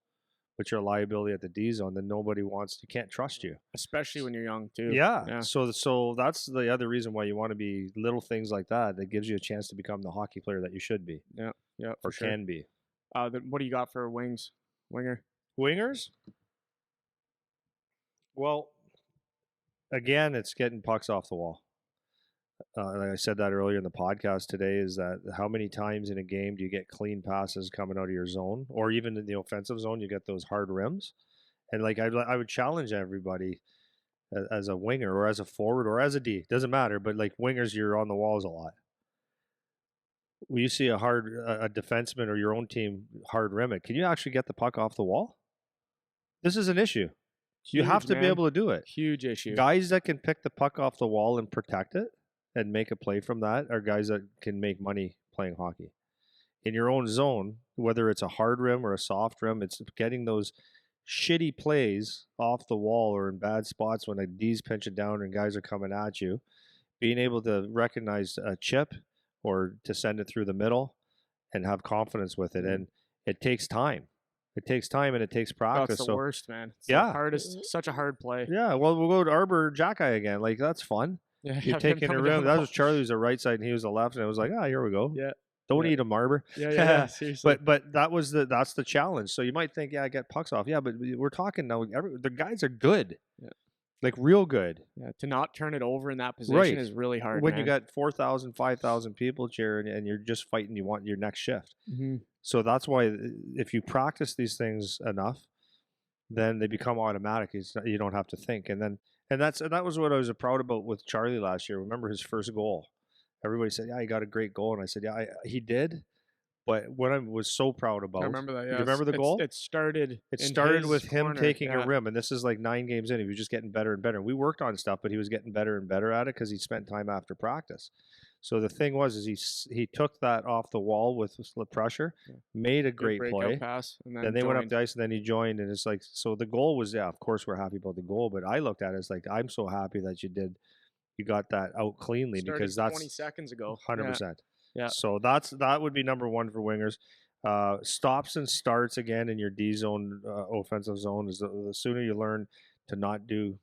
[SPEAKER 2] but you're a liability at the D zone, then can't trust you.
[SPEAKER 1] Especially when you're young too.
[SPEAKER 2] Yeah. So that's the other reason why you want to be little things like that. That gives you a chance to become the hockey player that you should be.
[SPEAKER 1] Yeah. Yeah.
[SPEAKER 2] Or can be.
[SPEAKER 1] What do you got for winger?
[SPEAKER 2] Wingers? Well, again, it's getting pucks off the wall. Like I said that earlier in the podcast today, is that how many times in a game do you get clean passes coming out of your zone, or even in the offensive zone, you get those hard rims? And like I would challenge everybody as a winger or as a forward or as a D, doesn't matter. But like wingers, you're on the walls a lot. When you see a defenseman or your own team hard rim it, can you actually get the puck off the wall? This is an issue. You have to be able to do it.
[SPEAKER 1] Huge issue.
[SPEAKER 2] Guys that can pick the puck off the wall and protect it and make a play from that are guys that can make money playing hockey. In your own zone, whether it's a hard rim or a soft rim, it's getting those shitty plays off the wall or in bad spots when a D's pinching down and guys are coming at you. Being able to recognize a chip or to send it through the middle and have confidence with it. And it takes time. It takes time and it takes practice.
[SPEAKER 1] That's the worst, man. It's such a hard play.
[SPEAKER 2] Yeah. Well, we'll go to Arbor Jackeye again. Like, that's fun.
[SPEAKER 1] Yeah,
[SPEAKER 2] you're taking a rim. That was Charlie was the right side and he was the left, and it was like, here we go.
[SPEAKER 1] Yeah.
[SPEAKER 2] Don't eat him, Arbor.
[SPEAKER 1] Yeah, seriously.
[SPEAKER 2] But that's the challenge. So you might think, I get pucks off. Yeah, but we're talking now. The guys are good. Yeah. Like real good.
[SPEAKER 1] Yeah. To not turn it over in that position is really hard.
[SPEAKER 2] When you got 4,000, 5,000 people cheering and you're just fighting, you want your next shift.
[SPEAKER 1] Mm-hmm.
[SPEAKER 2] So that's why if you practice these things enough, then they become automatic. You don't have to think. And that was what I was proud about with Charlie last year. Remember his first goal? Everybody said, he got a great goal. And I said, he did. But what I was so proud about,
[SPEAKER 1] I remember that. Yeah,
[SPEAKER 2] you remember the goal?
[SPEAKER 1] It started
[SPEAKER 2] with him taking a rim, and this is like 9 games in. He was just getting better and better. We worked on stuff, but he was getting better and better at it because he spent time after practice. So the thing is he took that off the wall with split pressure, made a great play,
[SPEAKER 1] pass, and
[SPEAKER 2] then they went up the ice, and then he joined, and it's like, so the goal was, of course we're happy about the goal, but I looked at it as like, I'm so happy that you got that out cleanly because that's
[SPEAKER 1] 20 seconds ago.
[SPEAKER 2] 100%.
[SPEAKER 1] Yeah.
[SPEAKER 2] So that would be number one for wingers. Stops and starts again in your D zone, offensive zone, is the sooner you learn to not do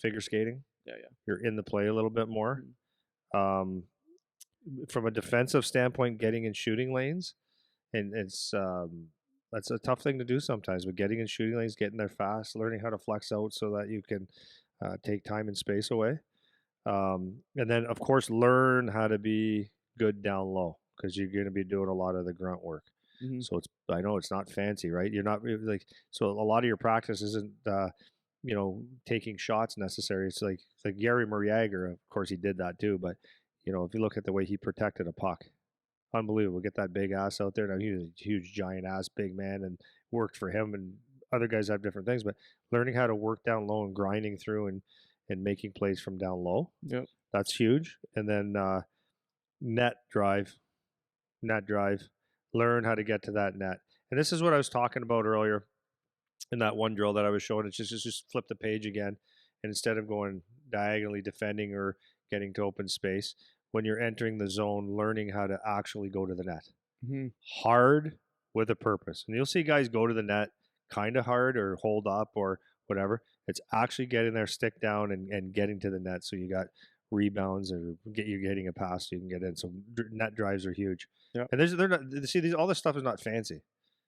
[SPEAKER 2] figure skating.
[SPEAKER 1] Yeah.
[SPEAKER 2] You're in the play a little bit more. From a defensive standpoint, getting in shooting lanes, and that's a tough thing to do sometimes. But getting in shooting lanes, getting there fast, learning how to flex out so that you can take time and space away. And then, of course, learn how to be good down low. because you're going to be doing a lot of the grunt work.
[SPEAKER 1] Mm-hmm.
[SPEAKER 2] So I know it's not fancy, right? You're not like, so a lot of your practice isn't, taking shots necessary. It's like Gary Murjagr, of course he did that too, but if you look at the way he protected a puck, unbelievable. Get that big ass out there. Now he was a huge giant ass big man and worked for him, and other guys have different things, but learning how to work down low and grinding through and making plays from down low.
[SPEAKER 1] Yep.
[SPEAKER 2] That's huge. And then net drive, learn how to get to that net. And this is what I was talking about earlier in that one drill that I was showing. It's just flip the page again. And instead of going diagonally defending or getting to open space, when you're entering the zone, learning how to actually go to the net.
[SPEAKER 1] Mm-hmm.
[SPEAKER 2] Hard with a purpose. And you'll see guys go to the net kind of hard or hold up or whatever. It's actually getting there, stick down, and getting to the net. So you got rebounds or you're getting a pass so you can get in. So net drives are huge.
[SPEAKER 1] Yeah.
[SPEAKER 2] And they're not, see, all this stuff is not fancy.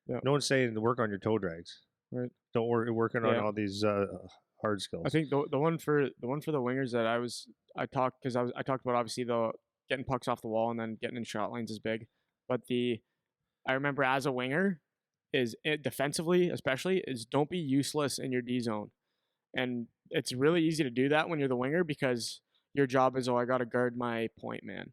[SPEAKER 1] Yeah.
[SPEAKER 2] No one's saying to work on your toe drags.
[SPEAKER 1] Right.
[SPEAKER 2] Don't working on all these hard skills.
[SPEAKER 1] I think the one for the wingers that I talked about, obviously the getting pucks off the wall and then getting in shot lanes is big, but I remember as a winger defensively especially is don't be useless in your D zone, and it's really easy to do that when you're the winger because your job is I got to guard my point man.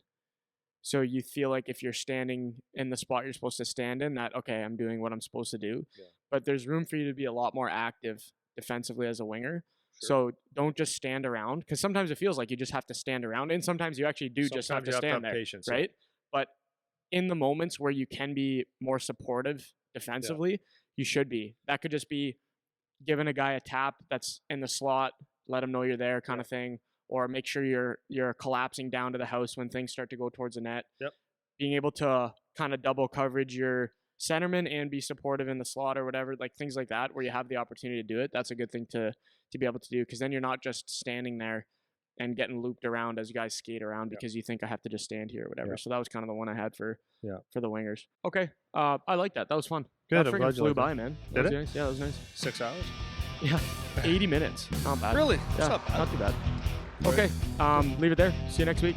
[SPEAKER 1] So you feel like if you're standing in the spot you're supposed to stand in, that okay, I'm doing what I'm supposed to do. Yeah. But there's room for you to be a lot more active defensively as a winger. Sure. So don't just stand around, because sometimes it feels like you just have to stand around, and sometimes you actually do just have to stand there, patience, right? But in the moments where you can be more supportive defensively, you should be. That could just be giving a guy a tap that's in the slot, let him know you're there kind of thing, or make sure you're collapsing down to the house when things start to go towards the net. Yep. Being able to kind of double coverage your centerman and be supportive in the slot or whatever, like things like that where you have the opportunity to do it. That's a good thing to be able to do, because then you're not just standing there and getting looped around as you guys skate around because you think I have to just stand here or whatever. Yeah. So that was kind of the one I had for the wingers. Okay. I like that. That was fun.
[SPEAKER 2] Good.
[SPEAKER 1] That freaking flew by, man.
[SPEAKER 2] Did it?
[SPEAKER 1] Nice. Yeah, that was nice.
[SPEAKER 2] 6 hours?
[SPEAKER 1] Yeah. 80 minutes. Not bad.
[SPEAKER 2] Really?
[SPEAKER 1] That's not bad. Not too bad. Okay. Leave it there. See you next week.